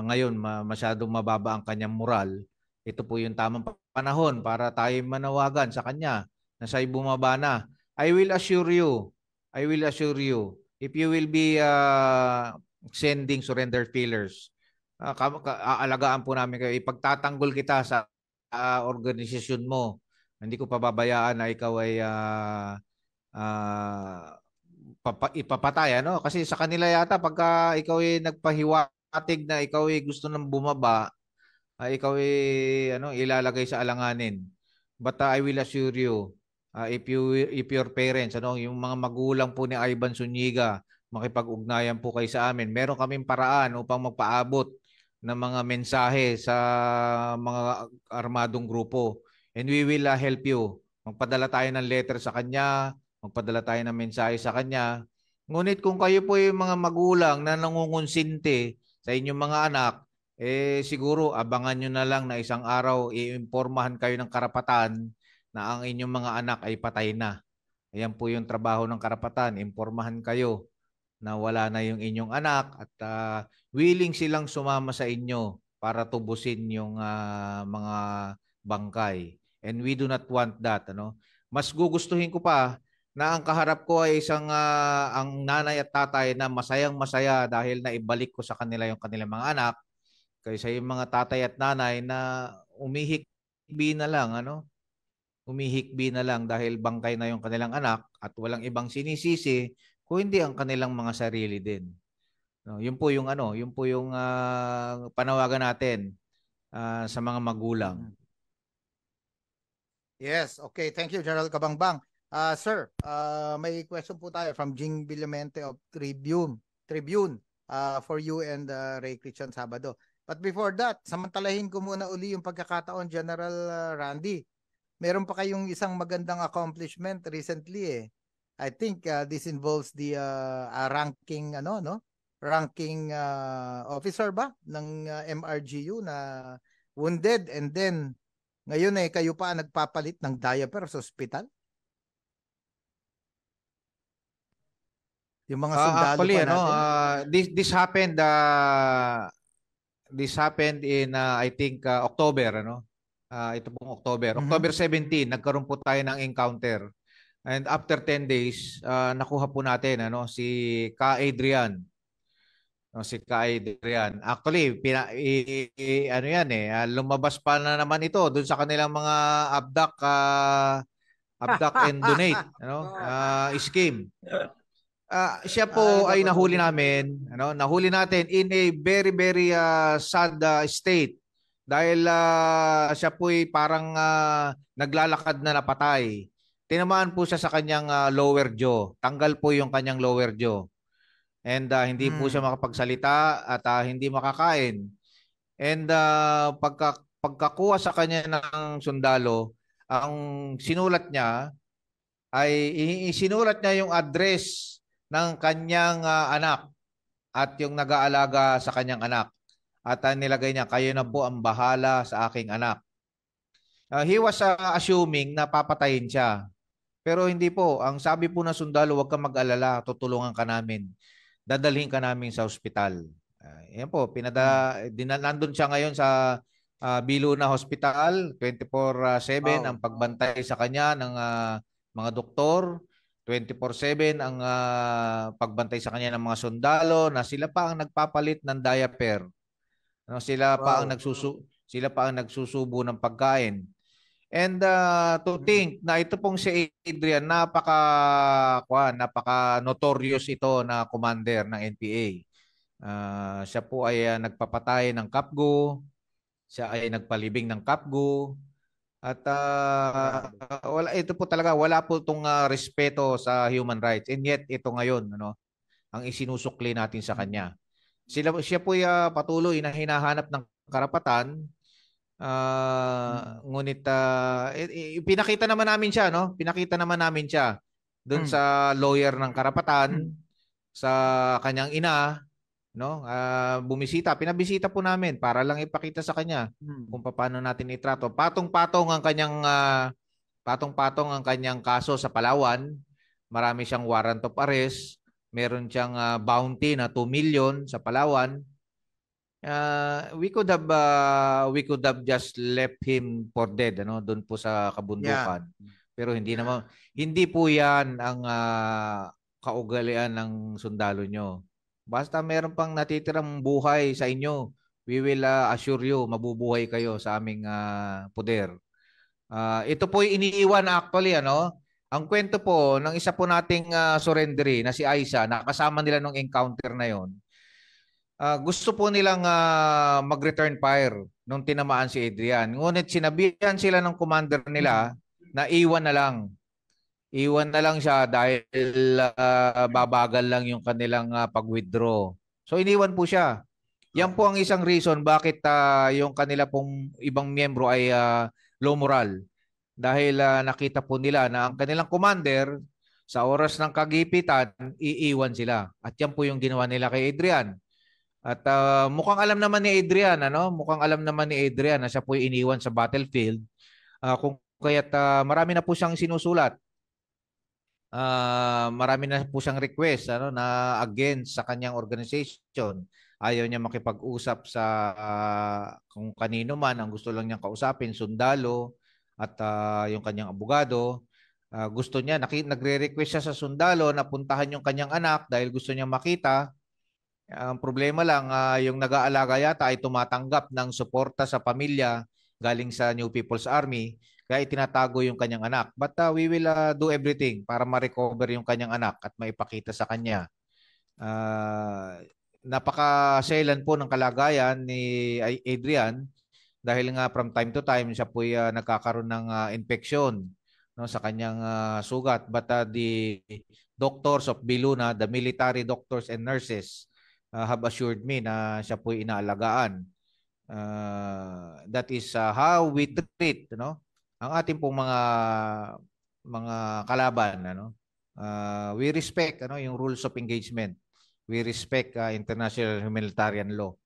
ngayon masyadong mababa ang kanyang moral. Ito po yung tamang panahon para tayo manawagan sa kanya na siya'y bumaba na. I will assure you, if you will be sending surrender feelers, aalagaan po namin kayo. Ipagtatanggol kita sa organisasyon mo. Hindi ko pababayaan na ikaw ay ipapatay, ano? Kasi sa kanila yata pagka ikaw ay nagpahiwatig na ikaw ay gusto nang bumaba, ikaw ay ilalagay sa alanganin. But I will assure you, if your parents, yung mga magulang po ni Ivan Zuniga, makipag-ugnayan po kayo sa amin. Meron kaming paraan upang magpaabot ng mga mensahe sa mga armadong grupo. And we will help you. Magpadala tayo ng letter sa kanya, magpadala tayo ng mensahe sa kanya. Ngunit kung kayo po yung mga magulang na nangungonsinti sa inyong mga anak, siguro abangan nyo na lang na isang araw iimpormahan kayo ng karapatan na ang inyong mga anak ay patay na. Ayan po yung trabaho ng karapatan. Impormahan kayo na wala na yung inyong anak at willing silang sumama sa inyo para tubusin yung mga bangkay. And we do not want that. Mas gugustuhin ko pa na ang kaharap ko ay isang ang nanay at tatay na masayang-masaya dahil naibalik ko sa kanila yung kanilang mga anak kaysa yung mga tatay at nanay na umihikbi na lang, umihikbi na lang dahil bangkay na yung kanilang anak at walang ibang sinisisi kung hindi ang kanilang mga sarili din. Yun po yung panawagan natin sa mga magulang. Yes, okay. Thank you, General Kabangbang. Sir, may question po tayo from Jing Villamente of Tribune for you and Ray Christian Sabado. But before that, samantalahin ko muna uli yung pagkakataon, General Randy. Meron pa kayong isang magandang accomplishment recently eh. I think this involves the ranking ranking officer ba ng MRGU na wounded, and then ngayon kayo pa nagpapalit ng diaper sa ospital? Yung mga sundalo Actually, pa natin. this happened in I think October, ito pong October. October 17 nagkaroon po tayo ng encounter. And after 10 days, nakuha po natin si Ka Adrian. Si Ka Adrian. Actually, lumabas pa na naman ito doon sa kanilang mga abduct and donate, scheme. Siya po ay nahuli namin, nahuli natin in a very very sad state dahil siya po ay parang naglalakad na napatay. Tinamaan po siya sa kanyang lower jaw. Tanggal po yung kanyang lower jaw. And hindi po siya makapagsalita at hindi makakain. And pagkakuha sa kanya ng sundalo, ang sinulat niya ay isinulat niya yung address ng kanyang anak at yung nag-aalaga sa kanyang anak. At nilagay niya, kayo na po ang bahala sa aking anak. He was assuming na papatayin siya. Pero hindi po. Ang sabi po ng sundalo, huwag kang mag-alala, tutulungan ka namin. Dadalhin ka namin sa ospital. Yan po, nandun siya ngayon sa Biluna Hospital, 24/7 ang pagbantay sa kanya ng mga doktor, 24/7 ang pagbantay sa kanya ng mga sundalo na sila pa ang nagpapalit ng diaper. Sila pa ang nagsusubo ng pagkain. And to think na ito pong si Adrian, napaka notorious ito na commander ng NPA. Siya po ay nagpapatay ng Kapgo, siya ay nagpalibing ng Kapgo, at ito po talaga, wala po itong respeto sa human rights. And yet ito ngayon ang isinusukli natin sa kanya. Siya po ay patuloy na hinahanap ng karapatan. Ngunit pinakita naman namin siya, Pinakita naman namin siya doon sa lawyer ng karapatan, sa kanyang ina, pinabisita po namin para lang ipakita sa kanya kung paano natin itrato. Patong-patong ang kanyang kaso sa Palawan. Marami siyang warrant of arrest, meron siyang bounty na 2 million sa Palawan. We could have just left him for dead doon po sa kabundukan. Pero hindi po 'yan ang kaugalian ng sundalo nyo. Basta meron pang natitirang buhay sa inyo, we will assure you mabubuhay kayo sa aming poder. Ito po iniiwan actually, ano? Ang kwento po ng isa po nating surrendery na si Aisha, nakasama nila nung encounter na yon. Gusto po nilang mag-return fire nung tinamaan si Adrian. Ngunit sinabihan sila ng commander nila na iwan na lang. Iwan na lang siya dahil babagal lang yung kanilang pag-withdraw. So iniwan po siya. Yan po ang isang reason bakit yung kanila pong ibang miyembro ay low moral. Dahil nakita po nila na ang kanilang commander sa oras ng kagipitan, iiwan sila. At yan po yung ginawa nila kay Adrian. At mukhang alam naman ni Adrian, ano? Mukhang alam naman ni Adrian na siya po iniwan sa battlefield. Kung kaya't marami na po siyang sinusulat. Marami na po siyang request, ano, na against sa kanyang organization. Ayaw niya makipag-usap sa kung kanino man, ang gusto lang niyang kausapin, sundalo at yung kanyang abogado. Gusto niya, nagre-request siya sa sundalo na puntahan yung kanyang anak dahil gusto niya makita. Ang problema lang, yung nag-aalaga yata ay tumatanggap ng suporta sa pamilya galing sa New People's Army, kaya itinatago yung kanyang anak. But we will do everything para ma-recover yung kanyang anak at maipakita sa kanya. Napaka-selan po ng kalagayan ni Adrian dahil nga from time to time siya po nagkakaroon ng infection, no, sa kanyang sugat. But the doctors of Biluna, the military doctors and nurses have assured me na siya po inaalagaan. That is how we treat, no, ang ating pong mga kalaban, ano. We respect, ano, yung rules of engagement. We respect international humanitarian law.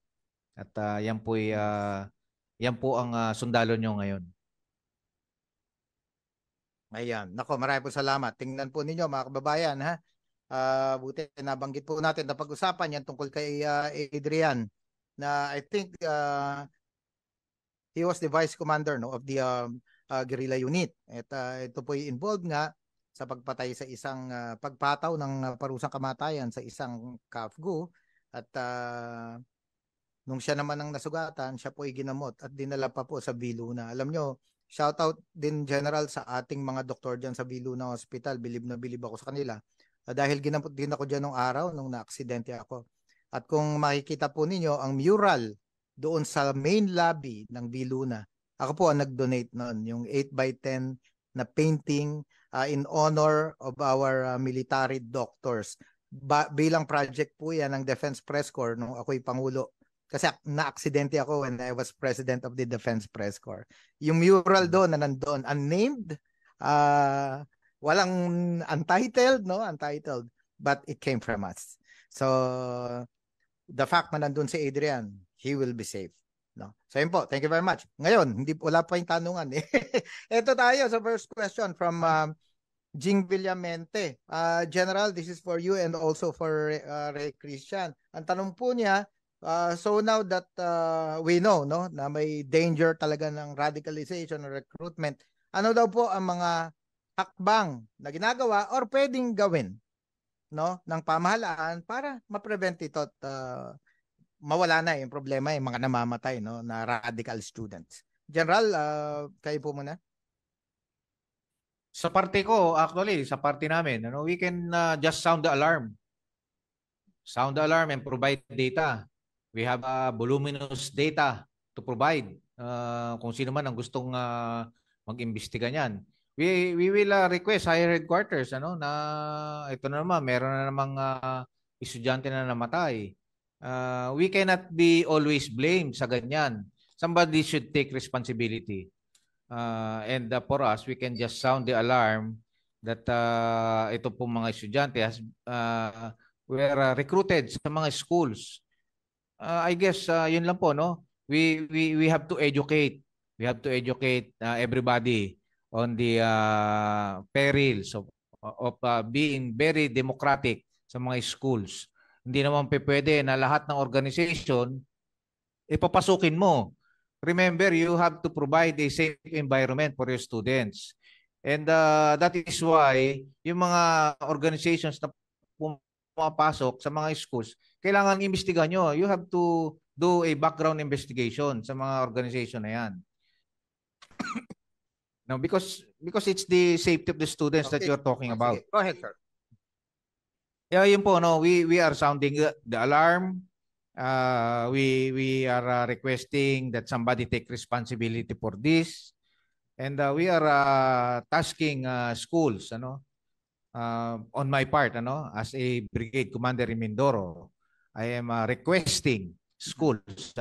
At yan po ang sundalo nyo ngayon. Ayan. Nako, marami po salamat. Tingnan po ninyo mga kababayan, ha. Buti nabanggit po natin na pag-usapan yan tungkol kay Adrian na I think he was the vice commander, no, of the guerrilla unit. At ito po involved nga sa pagpatay sa isang pagpataw ng parusang kamatayan sa isang KAFGU. At nung siya naman ang nasugatan, siya po ay ginamot at dinala pa po sa Biluna. Alam nyo, shout out din general sa ating mga doktor dyan sa Biluna Hospital. Bilib na bilib ako sa kanila. Dahil ginamot din ako dyan nung araw nung na-aksidente ako. At kung makikita po ninyo, ang mural doon sa main lobby ng Biluna, ako po ang nag-donate noon, yung 8x10 na painting in honor of our military doctors. Bilang project po yan ng Defense Press Corps nung ako'y Pangulo. Kasi na-aksidente ako when I was President of the Defense Press Corps. Yung mural doon na nandoon, unnamed, walang untitled, no? Untitled. But it came from us. So, the fact na nandun si Adrian, he will be safe. No? So, yun po. Thank you very much. Ngayon, wala pa yung tanungan. Ito tayo sa first question from Jing Villamente. General, this is for you and also for Ray Christian. Ang tanong po niya, so now that we know, no, na may danger talaga ng radicalization or recruitment, ano daw po ang mga hakbang na ginagawa or pwedeng gawin, no, ng pamahalaan para ma-prevent ito at mawala na yung problema, yung mga namamatay, no, na radical students. General, kayo po muna. Sa parte ko, actually, sa parte namin, ano, we can just sound the alarm. Sound the alarm and provide data. We have voluminous data to provide. Kung sino man ang gustong mag-imbestiga niyan. We will request higher headquarters, ano, na ito na naman, meron na namang estudyante na namatay. We cannot be always blamed sa ganyan. Somebody should take responsibility. And for us, we can just sound the alarm that ito po mga estudyante were recruited sa mga schools. I guess yun lang po, no? We have to educate. We have to educate everybody on the perils of being very democratic sa mga schools. Hindi naman pwede na lahat ng organization ipapasukin mo. Remember, you have to provide a safe environment for your students. And that is why yung mga organizations na pumapasok sa mga schools, kailangan imbestigahan nyo. You have to do a background investigation sa mga organization na yan. No, because it's the safety of the students that Okay. you're talking about. Sige. Go ahead, sir. Yeah, yun po, no, we are sounding the alarm. We are requesting that somebody take responsibility for this, and we are tasking schools, on my part, as a brigade commander in Mindoro, I am requesting schools,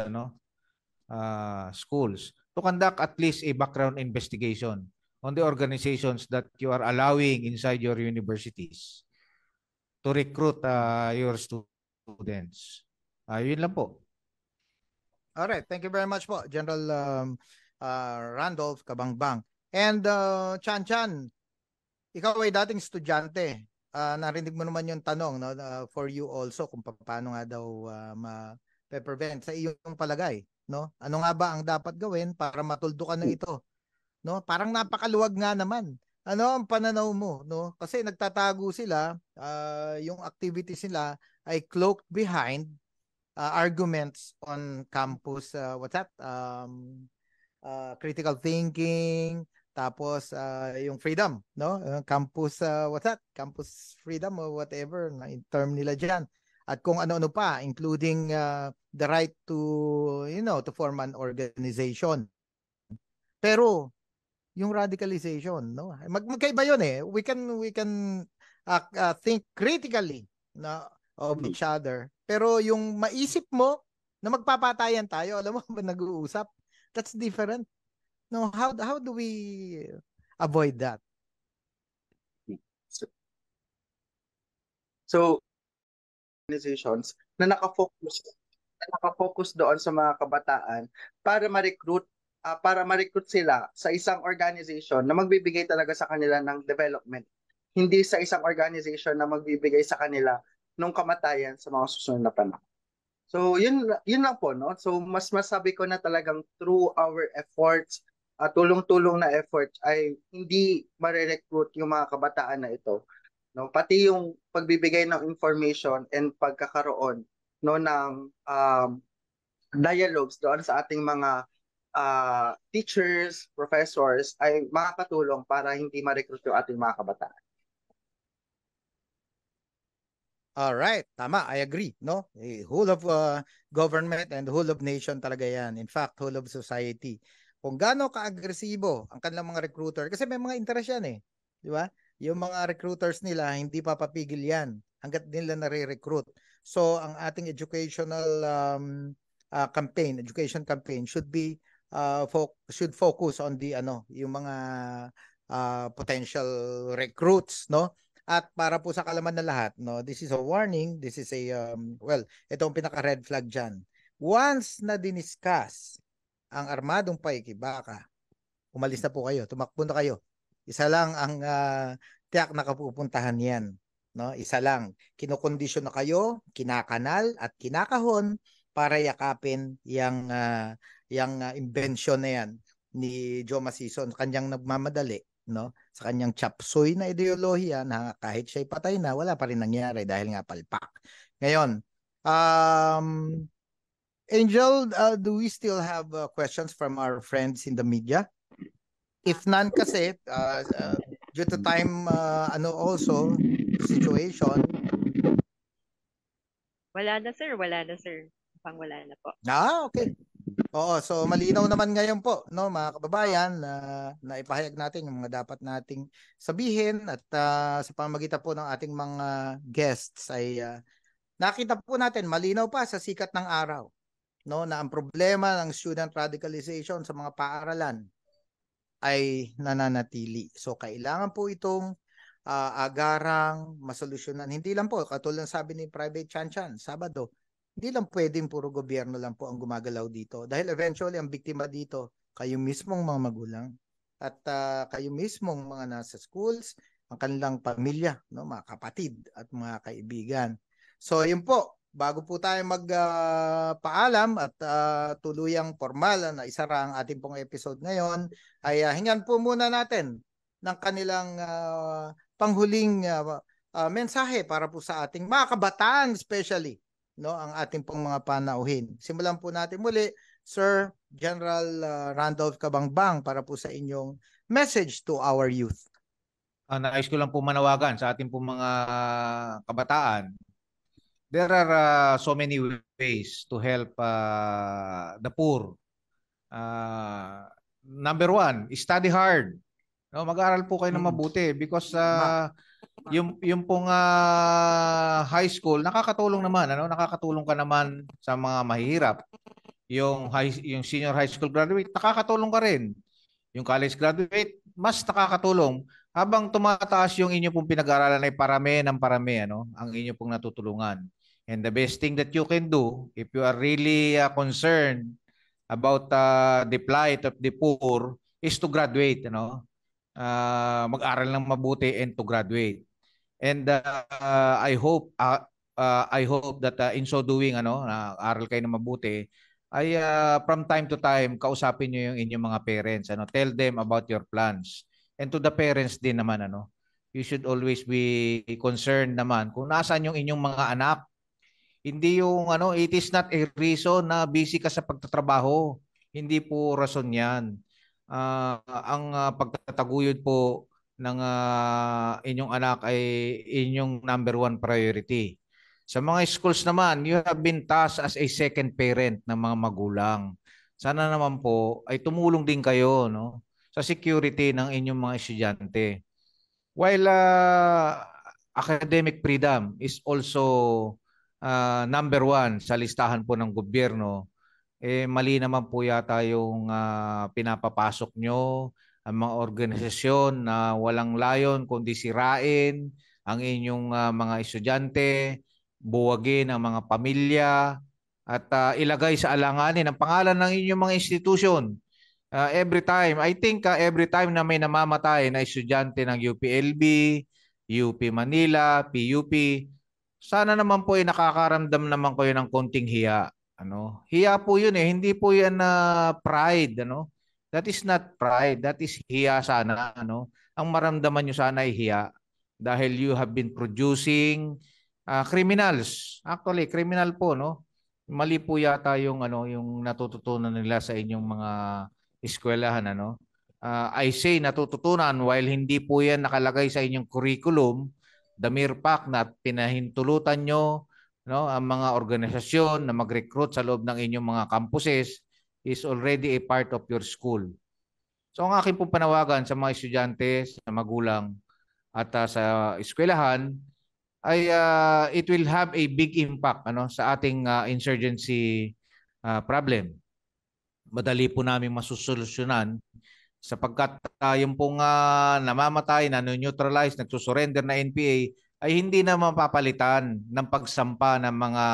schools to conduct at least a background investigation on the organizations that you are allowing inside your universities to recruit your students. Yun lang po. All right. Thank you very much po, General Randolph Kabangbang. And Chan, ikaw ay dating estudyante. Narinig mo naman yung tanong, no, for you also kung paano nga daw ma-prevent sa iyong palagay, no? Ano nga ba ang dapat gawin para matuldukan na ito? No? Parang napakaluwag nga naman. Ano ang pananaw mo, no? Kasi nagtatago sila, yung activities nila ay cloaked behind arguments on campus, critical thinking, tapos yung freedom, no? Campus campus freedom or whatever na term nila diyan. At kung ano-ano pa, including the right to to form an organization. Pero yung radicalization, no? Magkaiba 'yun eh. We can think critically of each other. Pero yung maisip mo na magpapatayan tayo, alam mo ba nag-uusap? That's different. No, how do we avoid that? So organizations na nakafocus doon sa mga kabataan para ma-recruit sila sa isang organization na magbibigay talaga sa kanila ng development, hindi sa isang organization na magbibigay sa kanila ng kamatayan sa mga susunod na panahon. So yun lang po, no? So mas masabi ko na talagang through our efforts, tulong-tulong na efforts ay hindi mare-recruit yung mga kabataan na ito, no? Pati yung pagbibigay ng information and pagkakaroon, no, ng dialogues doon sa ating mga teachers, professors ay makakatulong para hindi ma-recruit yung ating mga kabataan. All right, tama, I agree, no? Whole of government and whole of nation talaga 'yan. In fact, whole of society. Kung gaano ka-agresibo ang kanilang mga recruiter, kasi may mga interest yan eh, di ba? Yung mga recruiters nila hindi papapigil 'yan hangga't nila nare-recruit. So ang ating educational education campaign should focus on the yung mga potential recruits, no? At para po sa kalaman na lahat, no, this is a warning, this is a ito ang pinaka red flag diyan. Once na diniscuss ang armadong paikibaka, umalis na po kayo, tumakbo na kayo. Isa lang ang tiyak na kapupuntahan niyan, no? Isa lang, kinokondisyon na kayo, kinakanal at kinakahon para yakapin yang invention na yan ni Joe Masison, kanyang nagmamadali, no, sa kanyang chapsuy na ideolohiya na kahit siya'y patay na, wala pa rin nangyari dahil nga palpak. Ngayon, Angel, do we still have questions from our friends in the media? If none kasi, due to time, also, situation. Wala na sir. Pang wala na po. Okay. Oo, so malinaw naman ngayon po, no, mga kababayan, na ipahayag natin yung mga dapat nating sabihin at sa pamamagitan po ng ating mga guests ay nakita po natin malinaw pa sa sikat ng araw, no, na ang problema ng student radicalization sa mga paaralan ay nananatili. So kailangan po itong agarang masolusyonan. Hindi lang po, katulad ng sabi ni Private Chanchan, Sabado, hindi lang pwedeng puro gobyerno lang po ang gumagalaw dito. Dahil eventually, ang biktima dito, kayo mismong mga magulang at kayo mismong mga nasa schools, ang kanilang pamilya, no, mga kapatid at mga kaibigan. So, yun po. Bago po tayo magpaalam at tuluyang formal na isara ang ating pong episode ngayon, ay hingan po muna natin ng kanilang panghuling mensahe para po sa ating mga kabataan especially, no, ang ating pong mga panauhin. Simulan po natin muli, Sir General Randolph Cabangbang, para po sa inyong message to our youth. Nais ko lang po manawagan sa ating po mga kabataan. There are so many ways to help the poor. Number one, study hard. No, mag-aral po kayo ng mabuti because yung pong high school nakakatulong naman, nakakatulong ka naman sa mga mahihirap. Yung senior high school graduate, nakakatulong ka rin. Yung college graduate, mas nakakatulong. Habang tumataas yung inyo pong pinag-aaralan ay parami ng parami, ang inyo pong natutulungan. And the best thing that you can do, if you are really concerned about the plight of the poor, is to graduate, mag-aral ng mabuti and to graduate. And I hope that in so doing, aral kayo ng mabuti, ay from time to time kausapin niyo yung inyong mga parents, tell them about your plans. And to the parents din naman, you should always be concerned naman kung nasaan yung inyong mga anak. Hindi yung it is not a reason na busy ka sa pagtatrabaho. Hindi po rason 'yan. Ang pagtataguyod po ng inyong anak ay inyong number one priority. Sa mga schools naman, you have been tasked as a second parent ng mga magulang. Sana naman po ay tumulong din kayo, sa security ng inyong mga estudyante. While academic freedom is also number one sa listahan po ng gobyerno, mali naman po yata yung pinapapasok nyo ang mga organisasyon na walang layon kundi sirain ang inyong mga estudyante, buwagin ang mga pamilya, at ilagay sa alanganin ang pangalan ng inyong mga institusyon. Every time, I think every time na may namamatay na estudyante ng UPLB, UP Manila, PUP, sana naman po ay nakakaramdam naman kayo ng konting hiya. Hiya po yun hindi po yan pride, That is not pride, that is hiya sana, Ang maramdaman nyo sana ay hiya dahil you have been producing criminals. Actually, criminal po, Mali po yata yung yung natututunan nila sa inyong mga eskwelahan, I say natututunan while hindi po yan nakalagay sa inyong curriculum. The mere fact na pinahintulutan nyo, ang mga organisasyon na mag-recruit sa loob ng inyong mga campuses is already a part of your school. So ang aking pong panawagan sa mga estudyante, sa magulang at sa eskwelahan ay it will have a big impact sa ating insurgency problem. Madali po namin masusolusyonan sapagkat yung pong namamatay, na-neutralize, nagsusurrender na NPA ay hindi na mapapalitan ng pagsampa ng mga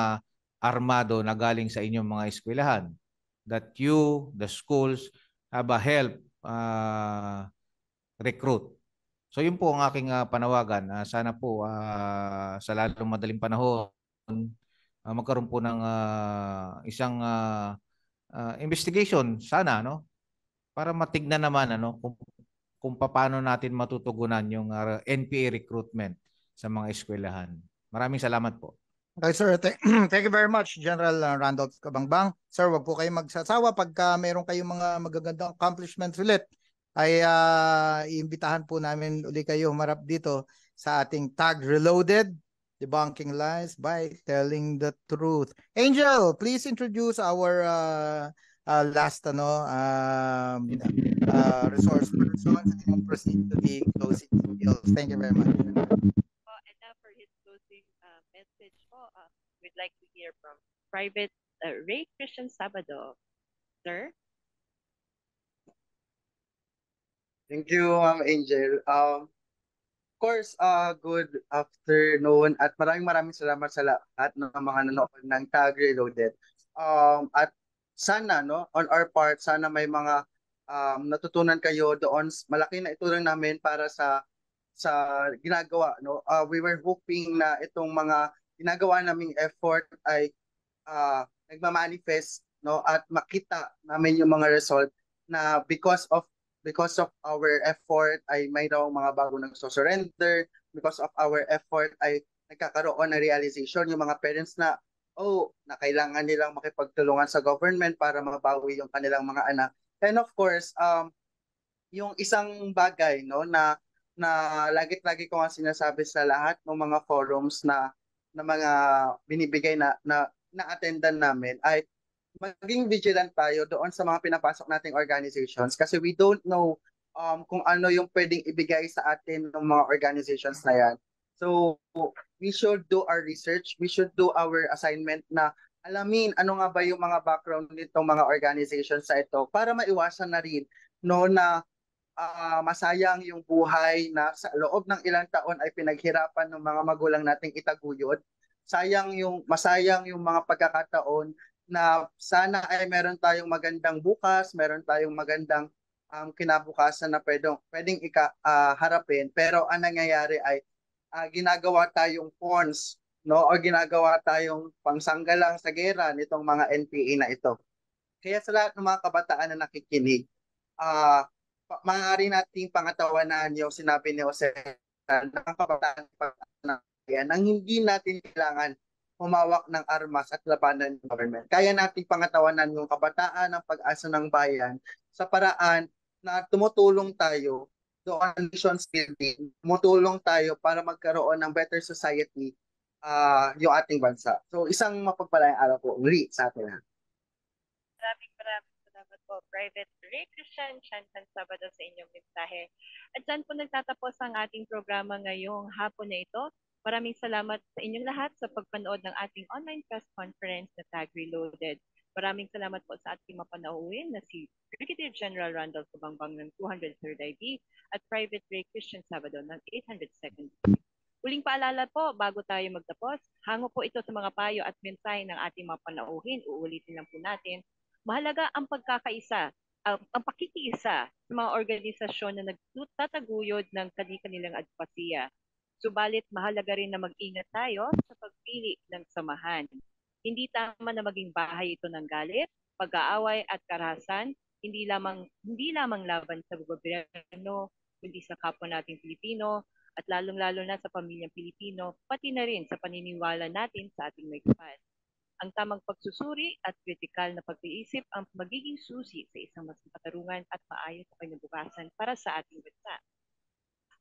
armado na galing sa inyong mga eskwelahan. That you, the schools, have a help recruit. So yun po ang aking panawagan. Sana po sa lalong madaling panahon magkaroon po ng isang investigation sana, para matignan naman kung paano natin matutugunan yung NPA recruitment sa mga eskwelahan. Maraming salamat po. Okay, sir. Thank you very much, General Randolph Cabangbang. Sir, wag po kayong magsasawa pagka meron kayong mga magagandang accomplishments ulit ay iimbitahan po namin uli kayo humarap dito sa ating Tag Reloaded, Debunking Lies by Telling the Truth. Angel, please introduce our last resource person and proceed to the closing skills. Thank you very much. And now for his closing message, we'd like to hear from Private Ray Christian Sabado. Sir? Thank you, Angel. Of course, good afternoon at maraming salamat sa lahat ng mga nanonood ng Tag Reloaded. At sana, on our part, sana may mga natutunan kayo doon. Malaki na itulong namin para sa ginagawa. We were hoping na itong mga ginagawa naming effort ay nagmamanifest, at makita namin yung mga result na because of our effort ay mayroong mga bago nagsusurrender, because of our effort ay nagkakaroon ng realization yung mga parents na na kailangan nilang makipagtulungan sa government para mabawi yung kanilang mga anak. And of course, yung isang bagay na lagi-lagi ko nga sinasabi sa lahat ng mga forums na mga binibigay na attendan namin ay maging vigilant tayo doon sa mga pinapasok nating organizations kasi we don't know kung ano yung pwedeng ibigay sa atin ng mga organizations na yan. So, we should do our research, we should do our assignment na alamin ano nga ba yung mga background nitong mga organizations sa ito para maiwasan na rin na masayang yung buhay na sa loob ng ilang taon ay pinaghirapan ng mga magulang nating itaguyod. Masayang yung mga pagkakataon na sana ay meron tayong magandang bukas, meron tayong magandang kinabukasan na pwedeng harapin, pero ang nangyayari ay ginagawa tayong pawns, no, o ginagawa tayong pangsanggalang sa gera nitong mga NPA na ito. Kaya sa lahat ng mga kabataan na nakikinig, maaari nating pangatawanan yung sinabi ni Jose ng kabataan nang hindi natin kailangan humawak ng armas at labanan ng government. Kaya nating pangatawanan yung kabataan ng pag-asa ng bayan sa paraan na tumutulong tayo doon nation building, tumutulong tayo para magkaroon ng better society yung ating bansa. So isang mapagpalayang araw po muli sa atin lahat. Maraming salamat po, Private Ray Christian Chantan Sabado sa inyong mensahe. At dyan po nagtatapos ang ating programa ngayong hapon na ito. Maraming salamat sa inyong lahat sa pagpanood ng ating online press conference na Tag Reloaded. Maraming salamat po sa ating mapanauhin na si Brigadier General Randall Subangbang ng 203rd IB at Private Ray Christian Sabado ng 802nd. Uling paalala po, bago tayo magtapos, hango po ito sa mga payo at mensahe ng ating mapanauhin. Uulitin lang po natin. Mahalaga ang pagkakaisa, ang pakikiisa sa mga organisasyon na nagtataguyod ng kanilang advokasya. Subalit mahalaga rin na mag-ingat tayo sa pagpili ng samahan. Hindi tama na maging bahay ito ng galit, pag-aaway at karahasan, hindi lamang laban sa gobyerno, kundi sa kapwa nating Pilipino at lalong-lalo na sa pamilyang Pilipino, pati na rin sa paniniwala natin sa ating may kapal. Ang tamang pagsusuri at kritikal na pag-iisip ang magiging susi sa isang mas makatarungan at maayos na kinabukasan para sa ating bansa.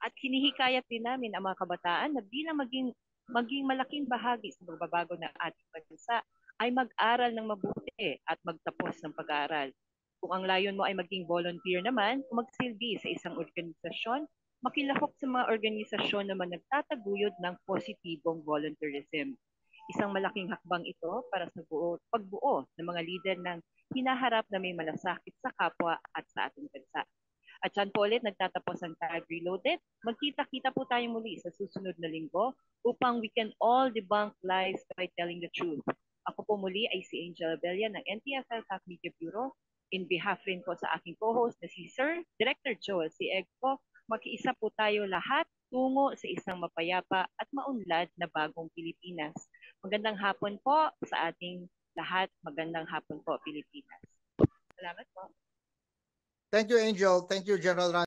At hinihikayat din namin ang mga kabataan na bilang maging malaking bahagi sa pagbabago ng ating bansa ay mag-aral ng mabuti at magtapos ng pag-aaral. Kung ang layon mo ay maging volunteer naman, magsilbi sa isang organisasyon, makilahok sa mga organisasyon na nagtataguyod ng positibong volunteerism. Isang malaking hakbang ito para sa pagbuo ng mga lider ng hinaharap na may malasakit sa kapwa at sa ating bansa. At dyan po ulit nagtatapos ang Tag Reloaded. Magkita-kita po tayo muli sa susunod na linggo upang we can all debunk lies by telling the truth. Ako po muli ay si Angel Abella ng NTFL TAC Media Bureau. In behalf rin po sa aking co-host na si Sir Director Joel C. Egpo, makiisa po tayo lahat tungo sa isang mapayapa at maunlad na bagong Pilipinas. Magandang hapon po sa ating lahat. Magandang hapon po, Pilipinas. Salamat po. Thank you, Angel. Thank you, General Ran.